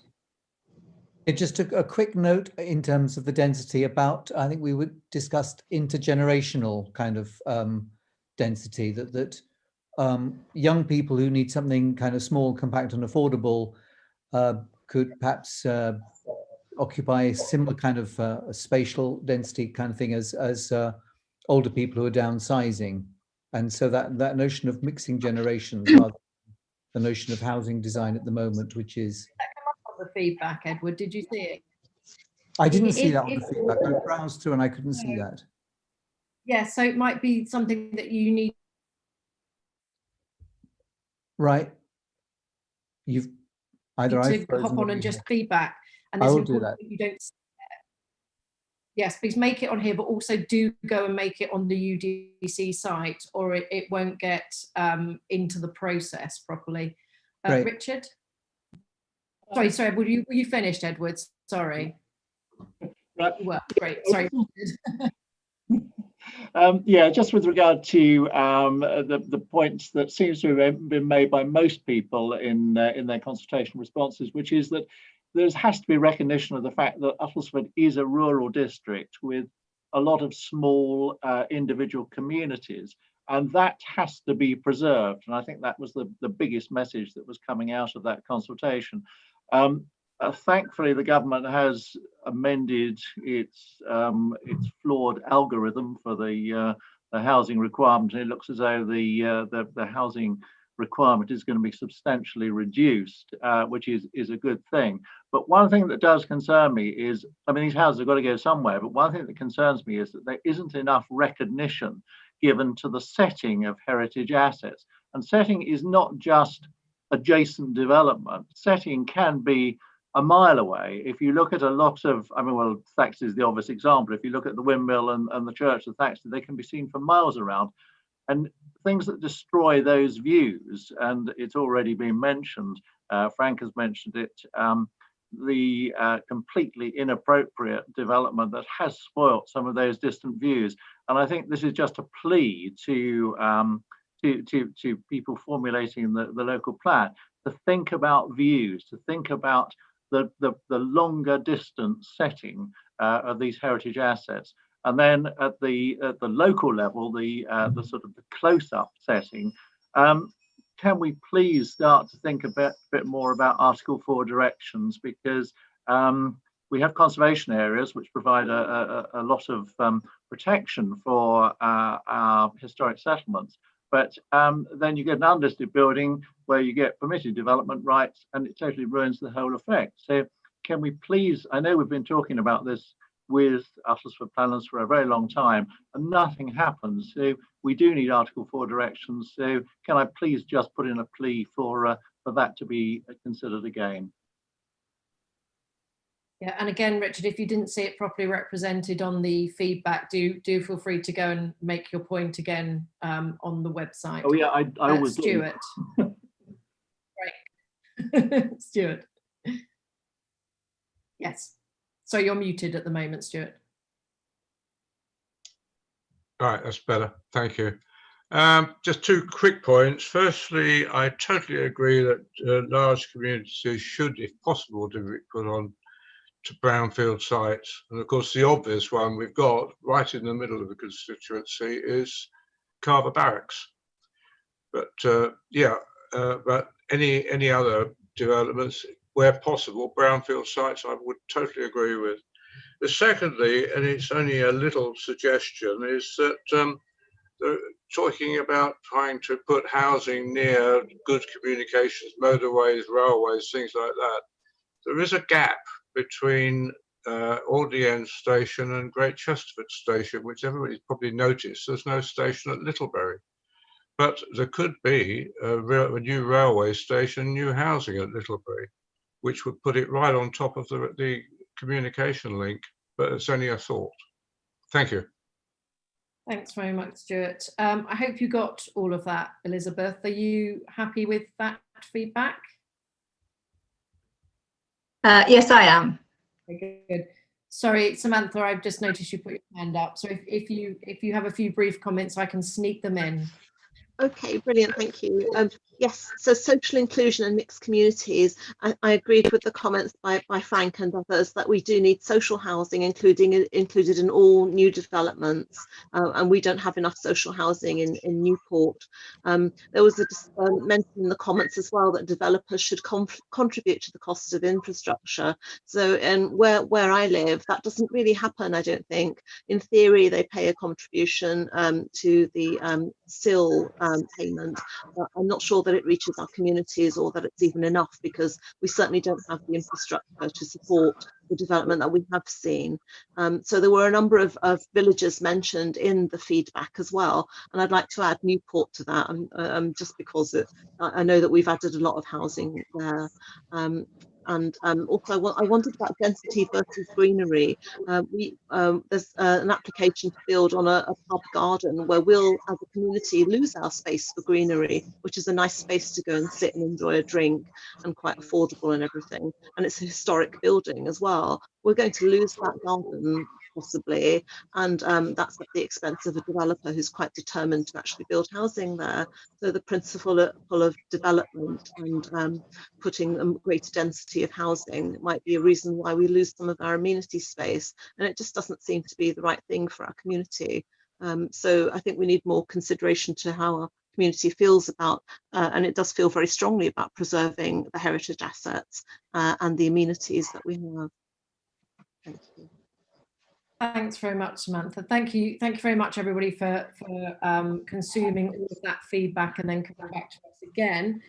Just a quick note in terms of the density about, I think we discussed intergenerational kind of density, that young people who need something kind of small, compact and affordable could perhaps occupy a similar kind of spatial density kind of thing as older people who are downsizing. And so that notion of mixing generations, rather than the notion of housing design at the moment, which is... The feedback, Edward, did you see it? I didn't see that on the feedback. I browsed through and I couldn't see that. Yeah, so it might be something that you need. Right. You've either to hop on and just feedback, and I will do that. you don't. Yes, please make it on here, but also do go and make it on the UDC site, or it won't get into the process properly. Richard. Sorry, were you finished, Edward? Sorry. Right. Well, great. Sorry. Yeah, just with regard to the points that seems to have been made by most people in their consultation responses, which is that there has to be recognition of the fact that Uttlesford is a rural district with a lot of small individual communities, and that has to be preserved. And I think that was the biggest message that was coming out of that consultation. Thankfully, the government has amended its flawed algorithm for the housing requirement, and it looks as though the housing requirement is going to be substantially reduced, which is a good thing. But one thing that does concern me is, I mean, these houses have got to go somewhere, but one thing that concerns me is that there isn't enough recognition given to the setting of heritage assets. And setting is not just adjacent development. Setting can be a mile away. If you look at a lot of, I mean, well, Thaxted is the obvious example. If you look at the windmill and the church of Thaxted, they can be seen for miles around. And things that destroy those views, and it's already been mentioned, Frank has mentioned it, the completely inappropriate development that has spoilt some of those distant views. And I think this is just a plea to people formulating the local plan to think about views, to think about the longer distance setting of these heritage assets, and then at the local level, the sort of the close-up setting. Can we please start to think a bit more about Article 4 directions, because we have conservation areas which provide a lot of protection for our historic settlements. But then you get an unlisted building where you get permitted development rights, and it totally ruins the whole effect. So can we please, I know we've been talking about this with Uttlesford planners for a very long time, and nothing happens. So we do need Article 4 directions. So can I please just put in a plea for that to be considered again? Yeah, and again, Richard, if you didn't see it properly represented on the feedback, do feel free to go and make your point again on the website. Oh yeah, I always Stuart. Right. Stuart. Yes. So you're muted at the moment, Stuart. All right, that's better. Thank you. Just two quick points. Firstly, I totally agree that large communities should, if possible, be put on to brownfield sites. And of course, the obvious one we've got right in the middle of the constituency is Carver Barracks. But but any other developments where possible, brownfield sites, I would totally agree with. The secondly, and it's only a little suggestion, is that talking about trying to put housing near good communications, motorways, railways, things like that. There is a gap between Aldley End Station and Great Chesterford Station, which everybody's probably noticed. There's no station at Littlebury. But there could be a new railway station, new housing at Littlebury, which would put it right on top of the communication link. But it's only a thought. Thank you. Thanks very much, Stuart. I hope you got all of that, Elizabeth. Are you happy with that feedback? Yes, I am. Okay, good. Sorry, Samantha, I've just noticed you put your hand up. So if you have a few brief comments, I can sneak them in. Okay, brilliant, thank you. Yes, so social inclusion and mixed communities, I agreed with the comments by Frank and others that we do need social housing included in all new developments, and we don't have enough social housing in Newport. There was a mention in the comments as well that developers should contribute to the cost of infrastructure. So, and where I live, that doesn't really happen, I don't think. In theory, they pay a contribution to the SIL payment. I'm not sure that it reaches our communities or that it's even enough, because we certainly don't have the infrastructure to support the development that we have seen. So there were a number of villages mentioned in the feedback as well, and I'd like to add Newport to that, just because I know that we've added a lot of housing there. And also, I wondered about density versus greenery. There's an application to build on a pub garden where we'll, as a community, lose our space for greenery, which is a nice space to go and sit and enjoy a drink, and quite affordable and everything. And it's a historic building as well. We're going to lose that garden possibly, and that's at the expense of a developer who's quite determined to actually build housing there. So the principle of development and putting a greater density of housing might be a reason why we lose some of our amenity space, and it just doesn't seem to be the right thing for our community. So I think we need more consideration to how our community feels about, and it does feel very strongly about preserving the heritage assets and the amenities that we have. Thank you. Thanks very much, Samantha. Thank you very much, everybody, for consuming all of that feedback and then coming back to us again.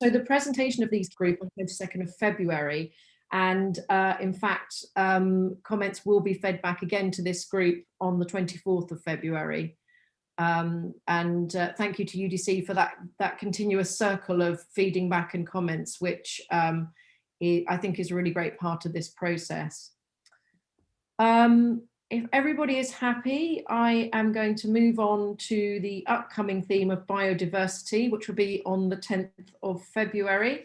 So the presentation of these group on 22nd of February, and in fact, comments will be fed back again to this group on the 24th of February. Thank you to UDC for that continuous circle of feeding back and comments, which I think is a really great part of this process. If everybody is happy, I am going to move on to the upcoming theme of biodiversity, which will be on the 10th of February.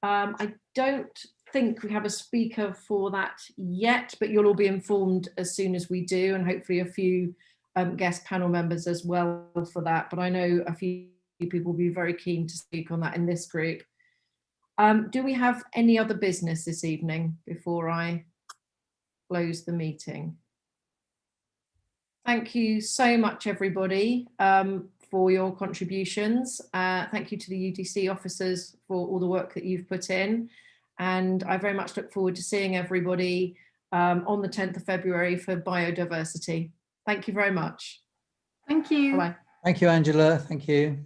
I don't think we have a speaker for that yet, but you'll all be informed as soon as we do, and hopefully a few guest panel members as well for that. But I know a few people will be very keen to speak on that in this group. Do we have any other business this evening before I close the meeting? Thank you so much, everybody, for your contributions. Thank you to the UDC officers for all the work that you've put in. And I very much look forward to seeing everybody on the 10th of February for biodiversity. Thank you very much. Thank you. Bye-bye. Thank you, Angela. Thank you.